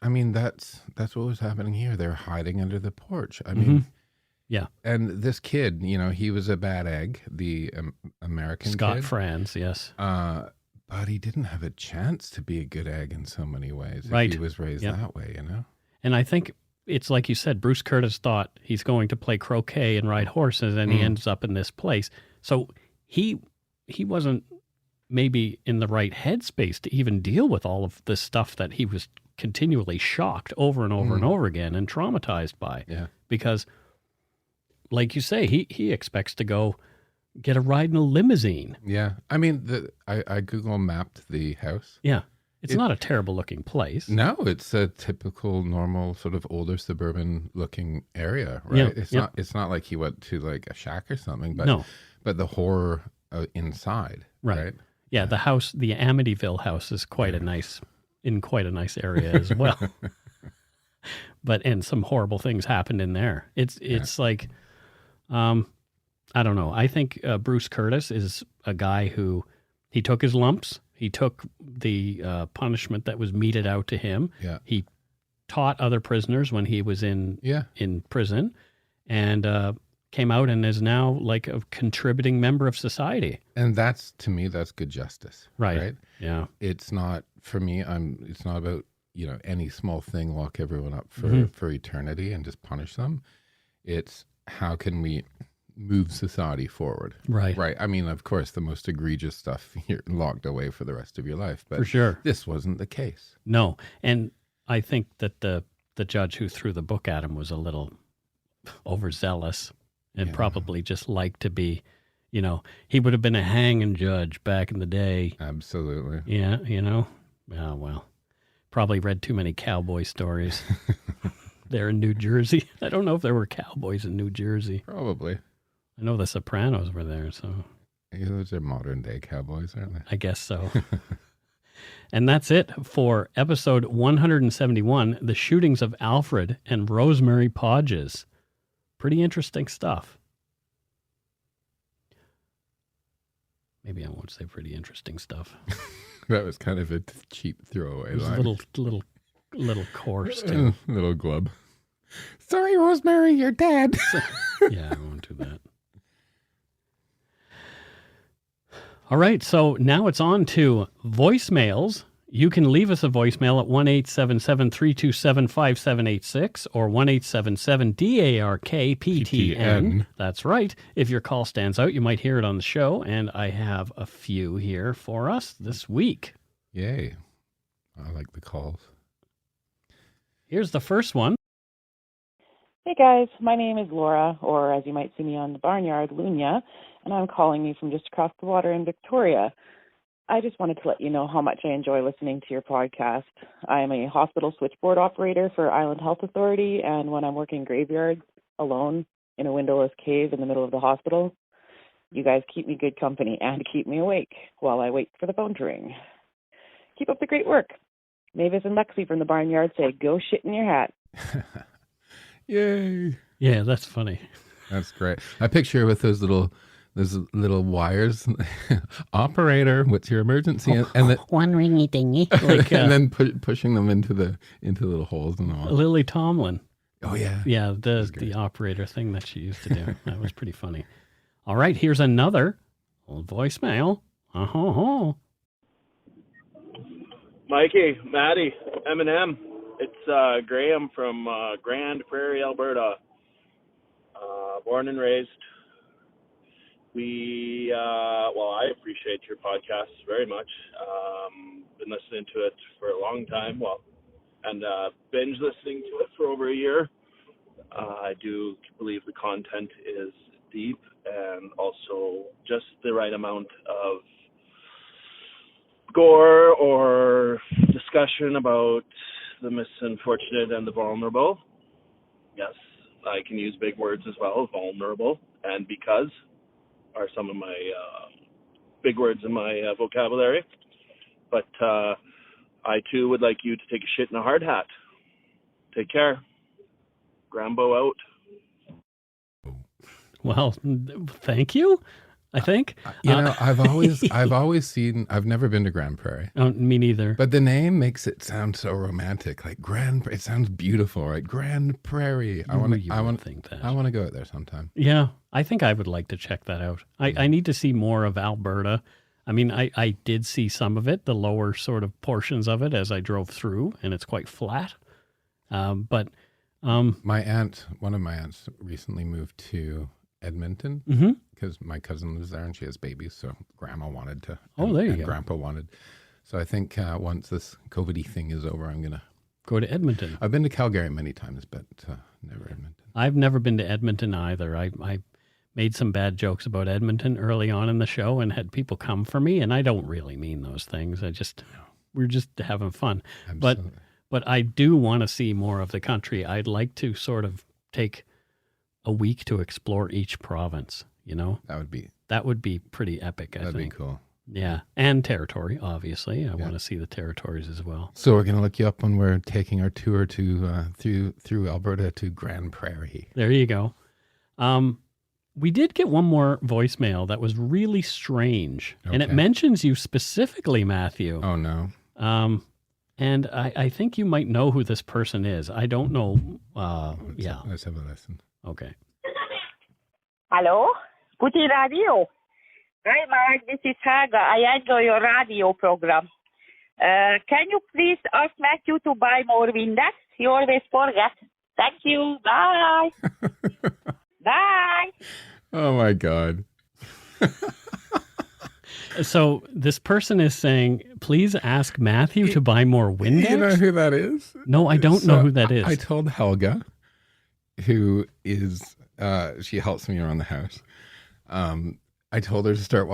I mean, that's what was happening here. They're hiding under the porch. I mean, yeah. And this kid, you know, he was a bad egg, the American Scott kid. Franz, yes. But he didn't have a chance to be a good egg in so many ways. Right. If he was raised that way, you know? And I think it's like you said, Bruce Curtis thought he's going to play croquet and ride horses, and he ends up in this place. So he wasn't maybe in the right headspace to even deal with all of this stuff that he was continually shocked over and over and over again and traumatized by. Yeah. Because, like you say, he expects to go get a ride in a limousine. Yeah. I mean, I Google mapped the house. Yeah. It's not a terrible looking place. No, it's a typical, normal, sort of older suburban looking area, right? Yeah, It's not like he went to like a shack or something, but the horror inside, right? Yeah, the house, the Amityville house, is quite a nice area as well. And some horrible things happened in there. It's like, I don't know. I think Bruce Curtis is a guy who he took his lumps. He took the punishment that was meted out to him. Yeah. He taught other prisoners when he was in prison, and came out and is now like a contributing member of society. And to me, that's good justice. Right? Yeah. It's not, for me, it's not about, you know, any small thing, lock everyone up for eternity and just punish them. It's how can we move society forward. Right. I mean, of course, the most egregious stuff you're locked away for the rest of your life. But for sure, this wasn't the case. No. And I think that the judge who threw the book at him was a little overzealous and probably just liked to be, you know, he would have been a hanging judge back in the day. Absolutely. Yeah, you know. Oh, well, probably read too many cowboy stories there in New Jersey. I don't know if there were cowboys in New Jersey. Probably. I know the Sopranos were there, so. Yeah, those are modern day cowboys, aren't they? I guess so. And that's it for episode 171, The Shootings of Alfred and Rosemary Podgis. Pretty interesting stuff. Maybe I won't say pretty interesting stuff. That was kind of a cheap throwaway line. A little coarse, too. Little glub. Sorry, Rosemary, you're dead. Yeah, I won't do that. All right, so now it's on to voicemails. You can leave us a voicemail at 1-877-327-5786 or 1-877-DARK-PTN. That's right. If your call stands out, you might hear it on the show, and I have a few here for us this week. Yay. I like the calls. Here's the first one. Hey guys, my name is Laura, or as you might see me on the barnyard, Lunya, and I'm calling you from just across the water in Victoria. I just wanted to let you know how much I enjoy listening to your podcast. I am a hospital switchboard operator for Island Health Authority, and when I'm working graveyards alone in a windowless cave in the middle of the hospital, you guys keep me good company and keep me awake while I wait for the phone to ring. Keep up the great work. Mavis and Lexi from the barnyard say, go shit in your hat. Yay. Yeah, that's funny. That's great. I picture with those little wires. Operator, what's your emergency? And then, one ringy dingy. Like, and then pushing them into little holes and all. Lily Tomlin. Oh, yeah. Yeah, the operator thing that she used to do. That was pretty funny. All right, here's another old voicemail. Mikey, Maddie, M&M. It's Graham from Grand Prairie, Alberta. Born and raised. I appreciate your podcast very much. Been listening to it for a long time. And binge listening to it for over a year. I do believe the content is deep and also just the right amount of gore or discussion about the misunfortunate and the vulnerable. Yes, I can use big words as well, vulnerable, and because are some of my big words in my vocabulary. But I, too, would like you to take a shit in a hard hat. Take care. Grambo out. Well, thank you, I think. I've always seen, I've never been to Grand Prairie. Oh, me neither. But the name makes it sound so romantic. Like it sounds beautiful, right? Grand Prairie. I want to think that. I want to go out there sometime. Yeah, I think I would like to check that out. I need to see more of Alberta. I mean, I did see some of it, the lower sort of portions of it as I drove through, and it's quite flat. But one of my aunts recently moved to Edmonton because my cousin lives there and she has babies. So grandma wanted to. There you go. Grandpa wanted. So I think once this COVID-y thing is over, I'm going to go to Edmonton. I've been to Calgary many times, but never Edmonton. I've never been to Edmonton either. I made some bad jokes about Edmonton early on in the show and had people come for me, and I don't really mean those things. We're just having fun. Absolutely. But I do want to see more of the country. I'd like to sort of take a week to explore each province, That would be pretty epic, I think. That'd be cool. Yeah, and territory, obviously. I want to see the territories as well. So we're going to look you up when we're taking our tour to through Alberta to Grand Prairie. There you go. We did get one more voicemail that was really strange, and it mentions you specifically, Matthew. Oh, no. And I think you might know who this person is. I don't know. Let's have a listen. Okay. Hello? Putin Radio. Hi, Mark. This is Haga. I enjoy your radio program. Can you please ask Matthew to buy more Windex? He always forget. Thank you. Bye. Bye. Oh, my God. So this person is saying, please ask Matthew to buy more Windex? You know who that is? No, I don't know who that is. I told Helga, who is, she helps me around the house. I told her to start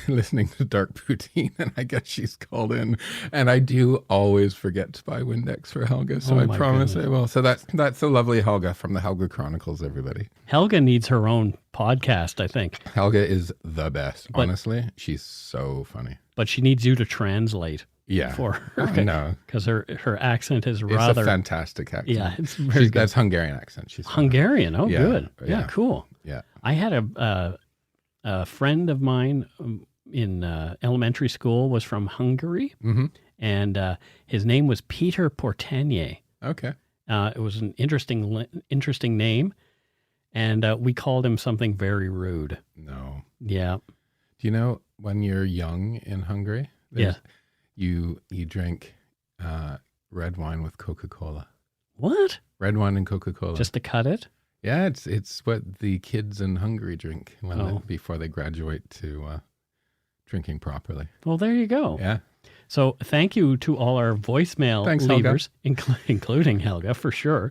listening to Dark Poutine, and I guess she's called in. And I do always forget to buy Windex for Helga, so I promise I will. So that's the lovely Helga from the Helga Chronicles, everybody. Helga needs her own podcast, I think. Helga is the best, honestly. She's so funny. But she needs you to translate. Yeah, for her. I know. Because her accent is It's rather... a fantastic accent. Yeah, it's very good. That's Hungarian accent. She's Hungarian? Oh, yeah, good. Yeah, cool. Yeah. I had a friend of mine in elementary school was from Hungary, and his name was Peter Portanier. Okay. It was an interesting name, and we called him something very rude. No. Yeah. Do you know when you're young in Hungary? Yeah. You drink red wine with Coca-Cola. What? Red wine and Coca-Cola. Just to cut it? Yeah, it's what the kids in Hungary drink before they graduate to drinking properly. Well, there you go. Yeah. So thank you to all our voicemail leavers, including Helga, for sure.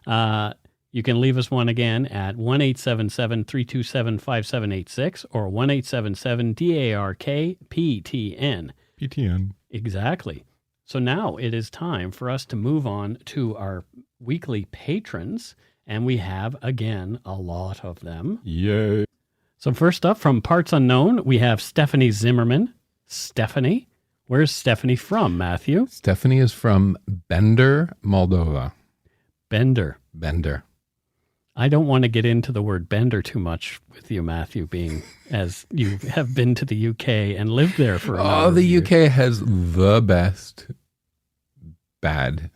You can leave us one again at 1-877-327-5786 or 1-877-DARK-PTN. PTN. Exactly. So now it is time for us to move on to our weekly patrons. And we have, again, a lot of them. Yay. So first up, from Parts Unknown, we have Stephanie Zimmerman. Stephanie? Where's Stephanie from, Matthew? Stephanie is from Bender, Moldova. Bender. I don't want to get into the word bender too much with you, Matthew, being as you have been to the UK and lived there for a while. Oh, the UK has the best bad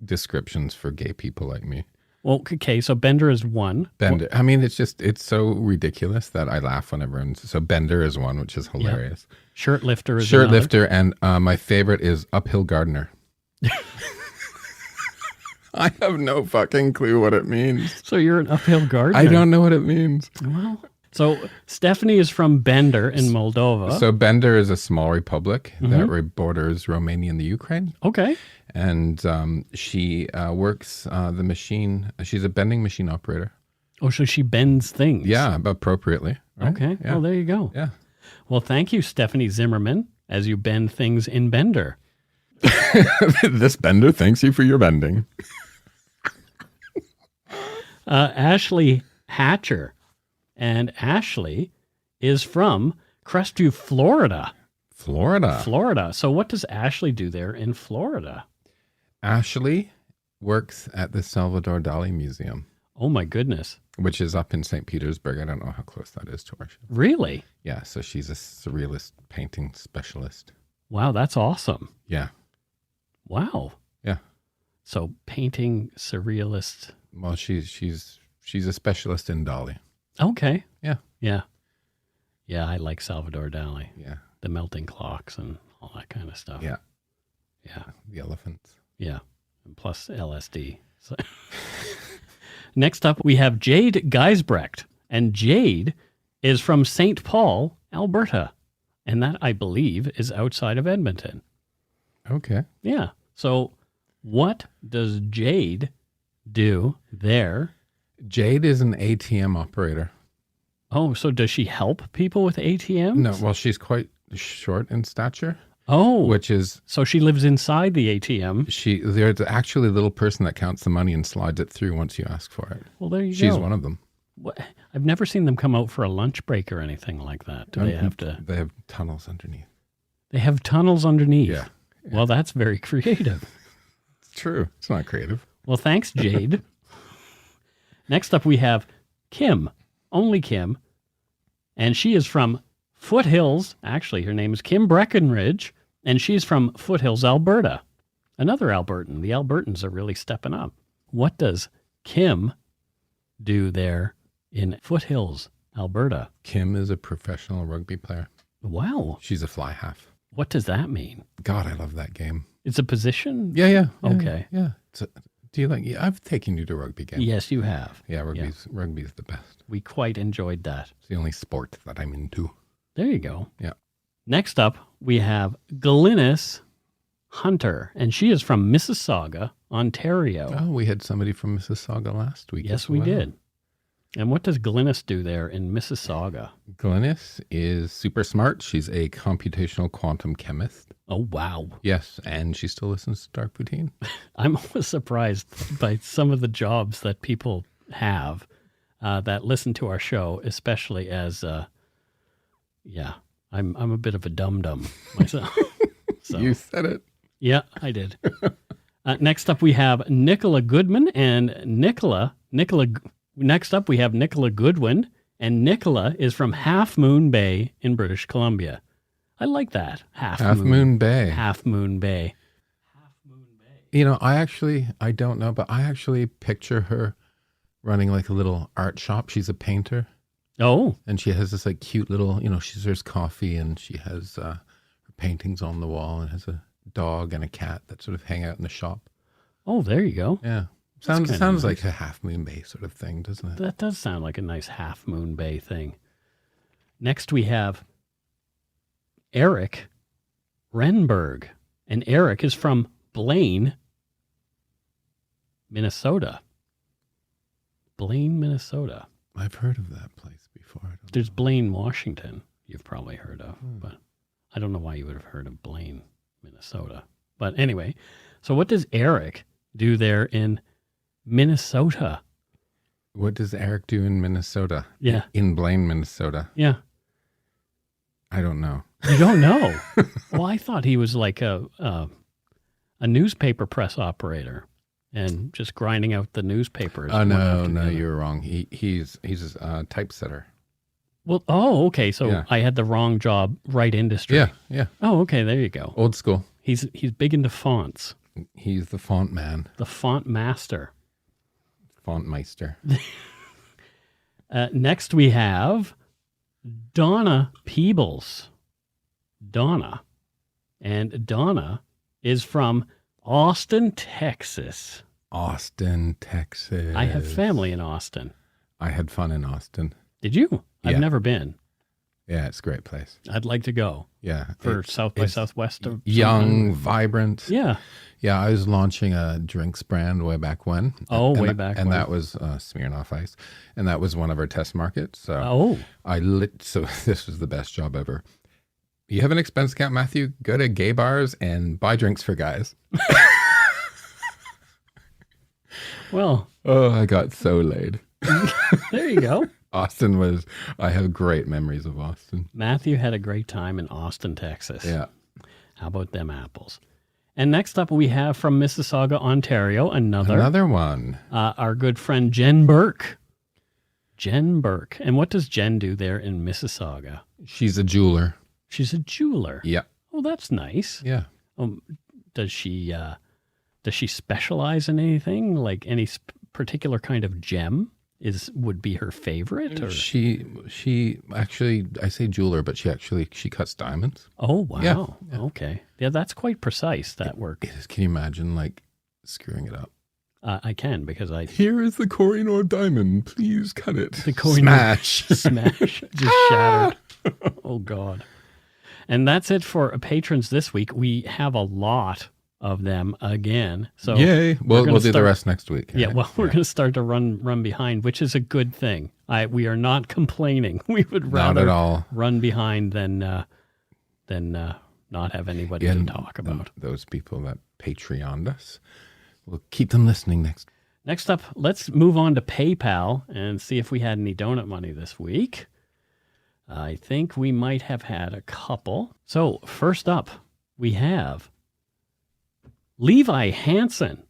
descriptions for gay people like me. Well, okay, so Bender is one. Bender. I mean, it's so ridiculous that I laugh whenever. So Bender is one, which is hilarious. Yeah. Shirt lifter is Shirt another. lifter, and my favorite is uphill gardener. I have no fucking clue what it means. So you're an uphill gardener? I don't know what it means. Well, so Stephanie is from Bender in Moldova. So Bender is a small republic that borders Romania and the Ukraine. Okay. And she works the machine. She's a bending machine operator. Oh, so she bends things. Yeah, appropriately. Right? Okay. Yeah. Well, there you go. Yeah. Well, thank you, Stephanie Zimmerman, as you bend things in Bender. This Bender thanks you for your bending. Ashley Hatcher. And Ashley is from Crestview, Florida. Florida. So what does Ashley do there in Florida? Ashley works at the Salvador Dali Museum. Oh, my goodness. Which is up in St. Petersburg. I don't know how close that is to our show. Really? Yeah, so she's a surrealist painting specialist. Wow, that's awesome. Yeah. Wow. Yeah. So painting surrealist. Well, she's a specialist in Dali. Okay. Yeah. Yeah. Yeah, I like Salvador Dali. Yeah. The melting clocks and all that kind of stuff. Yeah. Yeah. The elephants. Yeah. And plus LSD. So next up, we have Jade Geisbrecht. And Jade is from St. Paul, Alberta. And that, I believe, is outside of Edmonton. Okay. Yeah. So what does Jade do there? Jade is an ATM operator. Oh, so does she help people with ATMs? No, well, she's quite short in stature. Oh. Which is... So she lives inside the ATM. There's actually a little person that counts the money and slides it through once you ask for it. Well, there you go. She's one of them. What? I've never seen them come out for a lunch break or anything like that. Do they have to? They have tunnels underneath. They have tunnels underneath? Yeah. Well, that's very creative. It's true. It's not creative. Well, thanks, Jade. Next up, we have Kim, only Kim, and she is from Foothills. Actually, her name is Kim Breckenridge, and she's from Foothills, Alberta. Another Albertan. The Albertans are really stepping up. What does Kim do there in Foothills, Alberta? Kim is a professional rugby player. Wow. She's a fly half. What does that mean? God, I love that game. It's a position? Yeah. Okay. Yeah. Do you like? Yeah, I've taken you to rugby games. Yes, you have. Yeah, rugby's the best. We quite enjoyed that. It's the only sport that I'm into. There you go. Yeah. Next up, we have Glynis Hunter, and she is from Mississauga, Ontario. Oh, we had somebody from Mississauga last week. Yes, we did. And what does Glynis do there in Mississauga? Glynis is super smart. She's a computational quantum chemist. Oh, wow. Yes, and she still listens to Dark Poutine. I'm always surprised by some of the jobs that people have that listen to our show, especially as, I'm a bit of a dum-dum myself. So, You said it. Yeah, I did. Next up, we have Nicola Goodman and Next up, we have Nicola Goodwin, and Nicola is from Half Moon Bay in British Columbia. I like that. Half Moon Bay. Half Moon Bay. You know, I don't know, but I actually picture her running like a little art shop. She's a painter. Oh. And she has this like cute little, she serves coffee and she has her paintings on the wall and has a dog and a cat that sort of hang out in the shop. Oh, there you go. Yeah. Sounds nice. Like a Half Moon Bay sort of thing, doesn't it? That does sound like a nice Half Moon Bay thing. Next we have Eric Renberg. And Eric is from Blaine, Minnesota. Blaine, Minnesota. I've heard of that place before. There's Blaine, Washington, you've probably heard of. But I don't know why you would have heard of Blaine, Minnesota. But anyway, so what does Eric do there in Minnesota? What does Eric do in Minnesota? Yeah. In Blaine, Minnesota. Yeah. I don't know. You don't know? Well, I thought he was like a newspaper press operator and just grinding out the newspapers. Oh, no, you were wrong. He's a typesetter. Well, okay. So I had the wrong job, right industry. Yeah. Oh, okay. There you go. Old school. He's big into fonts. He's the font man. The font master. Font meister. Next we have Donna Peebles. Donna. And Donna is from Austin, Texas. Austin, Texas. I have family in Austin. I had fun in Austin. Did you? Yeah. I've never been. Yeah, it's a great place. I'd like to go. Yeah. For South by Southwest. Young, vibrant. Yeah. Yeah, I was launching a drinks brand way back when. Way back when. And that was Smirnoff Ice. And that was one of our test markets. So so this was the best job ever. You have an expense account, Matthew? Go to gay bars and buy drinks for guys. Well. Oh, I got so laid. There you go. I have great memories of Austin. Matthew had a great time in Austin, Texas. Yeah. How about them apples? And next up, we have from Mississauga, Ontario, Another one. Our good friend Jen Burke. Jen Burke. And what does Jen do there in Mississauga? She's a jeweler. She's a jeweler. Yeah. Oh, that's nice. Yeah. Does she specialize in anything? Like any particular kind of gem would be her favorite? Or? She actually, I say jeweler, but she cuts diamonds. Oh, wow. Yeah. Okay. Yeah, that's quite precise, that work. It is. Can you imagine like screwing it up? I can, because Here is the Kohinoor diamond. Please cut it. The Kohinoor Smash. just shattered. Oh, God. And that's it for patrons this week. We have a lot of them again. So yay. We'll do the rest next week. Yeah, well, we're going to start to run behind, which is a good thing. We are not complaining. We would rather not at all run behind than not have anybody to talk about. Those people that Patreoned us. We'll keep them listening next. Next up, let's move on to PayPal and see if we had any donut money this week. I think we might have had a couple. So first up, we have Levi Hansen.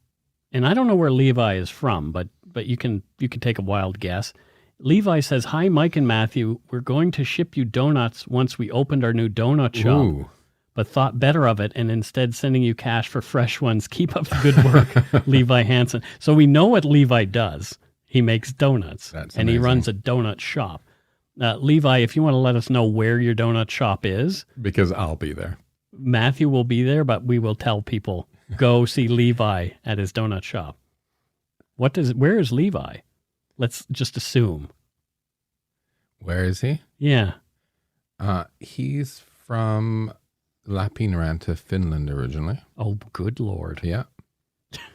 And I don't know where Levi is from, but you can take a wild guess. Levi says, "Hi, Mike and Matthew. We're going to ship you donuts once we opened our new donut shop. Ooh. But thought better of it and instead sending you cash for fresh ones. Keep up the good work, Levi Hansen." So we know what Levi does. He makes donuts. That's and he amazing. runs a donut shop. Levi, if you want to let us know where your donut shop is. Because I'll be there. Matthew will be there, but we will tell people, go see Levi at his donut shop. Where is Levi? Let's just assume. Where is he? Yeah. He's from Lappeenranta, Finland originally. Oh, good Lord. Yeah.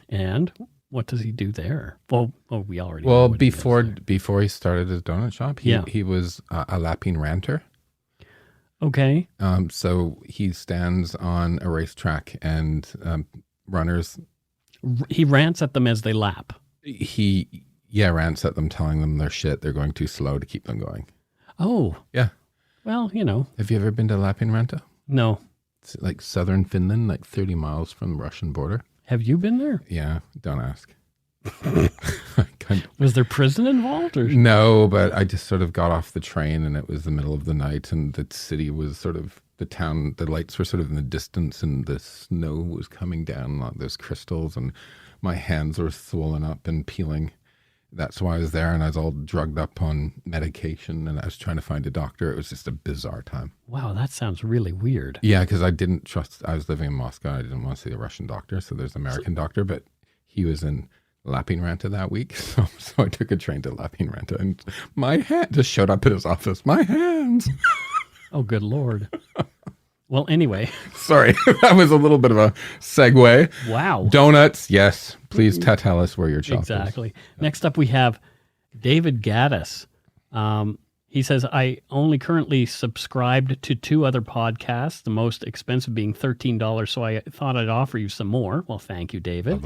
And what does he do there? Well, we already know Well, what he before he started his donut shop, he was a Lappeenranter. Okay. So he stands on a racetrack and runners. He rants at them as they lap. He rants at them, telling them they're shit. They're going too slow to keep them going. Oh. Yeah. Well, you know. Have you ever been to Lappeenranta? No. It's like southern Finland, like 30 miles from the Russian border. Have you been there? Yeah, don't ask. Was there prison involved? Or? No, but I just sort of got off the train and it was the middle of the night and the city was sort of, the lights were sort of in the distance and the snow was coming down like those crystals and my hands were swollen up and peeling. That's why I was there and I was all drugged up on medication and I was trying to find a doctor. It was just a bizarre time. Wow, that sounds really weird. Yeah, because I didn't trust, I was living in Moscow. I didn't want to see a Russian doctor. So there's an American doctor, but he was in Lappeenranta that week. So I took a train to Lappeenranta and my hand just showed up at his office. My hands. Oh, good Lord. Well, anyway. Sorry, that was a little bit of a segue. Wow. Donuts, yes. Please tell us where your shop is. Exactly. Next up, we have David Gaddis. He says, "I only currently subscribed to 2 other podcasts, the most expensive being $13, so I thought I'd offer you some more." Well, thank you, David.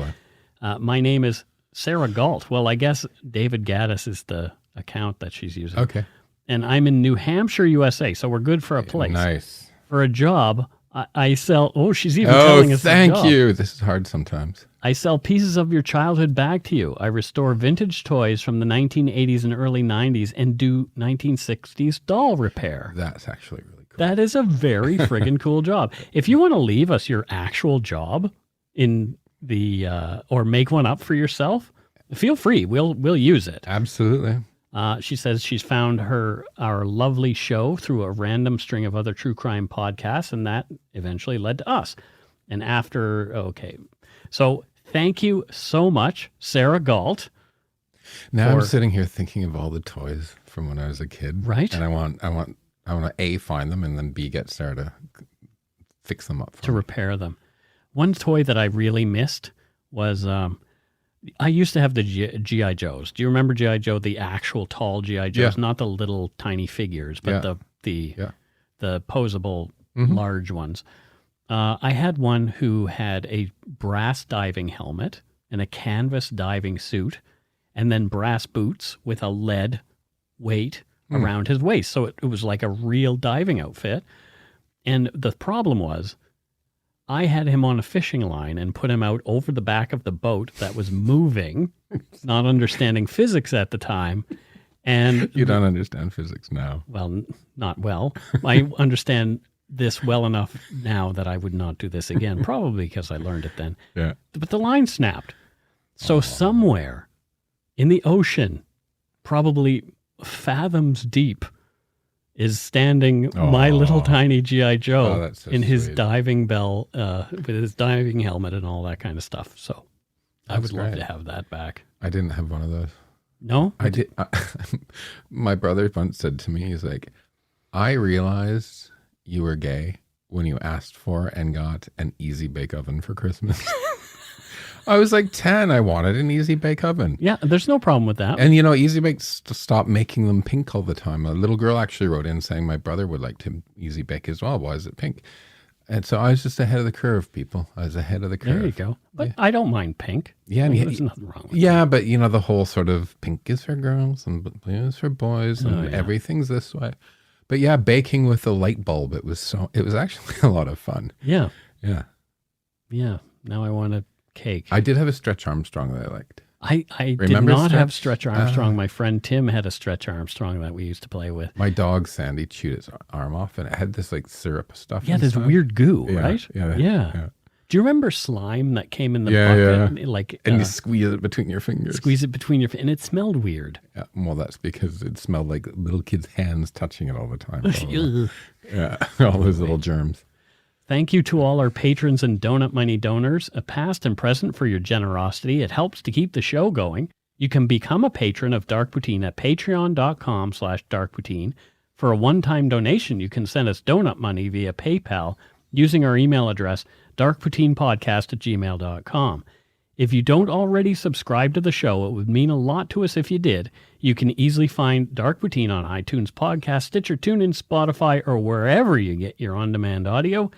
My name is Sarah Galt. Well, I guess David Gaddis is the account that she's using. Okay. And I'm in New Hampshire, USA, so we're good for a place. Nice. For a job, I sell... Oh, she's even telling us the job. Thank you. This is hard sometimes. "I sell pieces of your childhood back to you. I restore vintage toys from the 1980s and early 90s and do 1960s doll repair." That's actually really cool. That is a very friggin' cool job. If you want to leave us your actual job in the or make one up for yourself, feel free. We'll use it. Absolutely. She says she's found our lovely show through a random string of other true crime podcasts, and that eventually led to us. And so thank you so much, Sarah Galt. Now I'm sitting here thinking of all the toys from when I was a kid. Right. And I want to A, find them, and then B, get Sarah to fix them up to repair them. One toy that I really missed was I used to have the G.I. Joes. Do you remember G.I. Joe, the actual tall G.I. Joes, not the little tiny figures, but the posable large ones? I had one who had a brass diving helmet and a canvas diving suit and then brass boots with a lead weight around his waist. So it was like a real diving outfit. And the problem was, I had him on a fishing line and put him out over the back of the boat that was moving, not understanding physics at the time. And you don't understand physics now. Well, not well. I understand this well enough now that I would not do this again, probably because I learned it then. Yeah. But the line snapped. So somewhere in the ocean, probably fathoms deep, is standing my little tiny G.I. Joe in his diving bell, with his diving helmet and all that kind of stuff. So I would love to have that back. I didn't have one of those. No? I did. My brother once said to me, he's like, I realized you were gay when you asked for and got an Easy Bake Oven for Christmas. I was like 10. I wanted an Easy Bake Oven. Yeah, there's no problem with that. And, you know, Easy Bake stopped making them pink all the time. A little girl actually wrote in saying my brother would like to Easy Bake as well. Why is it pink? And so I was just ahead of the curve, people. I was ahead of the curve. There you go. But I don't mind pink. Yeah, there's nothing wrong with that. But, you know, the whole sort of pink is for girls and blue is for boys and everything's this way. But yeah, baking with a light bulb, it was actually a lot of fun. Yeah. Yeah. Yeah. Now I want a cake. I did have a Stretch Armstrong that I liked. I did not have Stretch Armstrong. My friend Tim had a Stretch Armstrong that we used to play with. My dog Sandy chewed his arm off and it had this like syrup stuff. Yeah, this weird goo, right? Yeah. Do you remember slime that came in the bucket? Yeah. Like, and you squeeze it between your fingers. Squeeze it between your fingers. And it smelled weird. Yeah, well, that's because it smelled like little kids' hands touching it all the time. Yeah, all those little germs. Thank you to all our patrons and Donut Money donors, past and present, for your generosity. It helps to keep the show going. You can become a patron of Dark Poutine at patreon.com/darkpoutine. For a one-time donation, you can send us donut money via PayPal using our email address, darkpoutinepodcast@gmail.com. If you don't already subscribe to the show, it would mean a lot to us if you did. You can easily find Dark Poutine on iTunes Podcast, Stitcher, TuneIn, Spotify, or wherever you get your on-demand audio.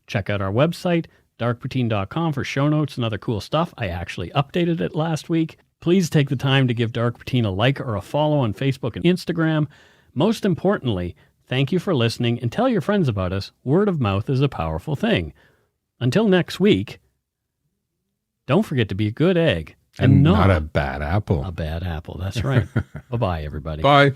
Check out our website, darkpoutine.com, for show notes and other cool stuff. I actually updated it last week. Please take the time to give Dark Poutine a like or a follow on Facebook and Instagram. Most importantly, thank you for listening and tell your friends about us. Word of mouth is a powerful thing. Until next week, don't forget to be a good egg. And not a bad apple. A bad apple, that's right. Bye-bye, everybody. Bye.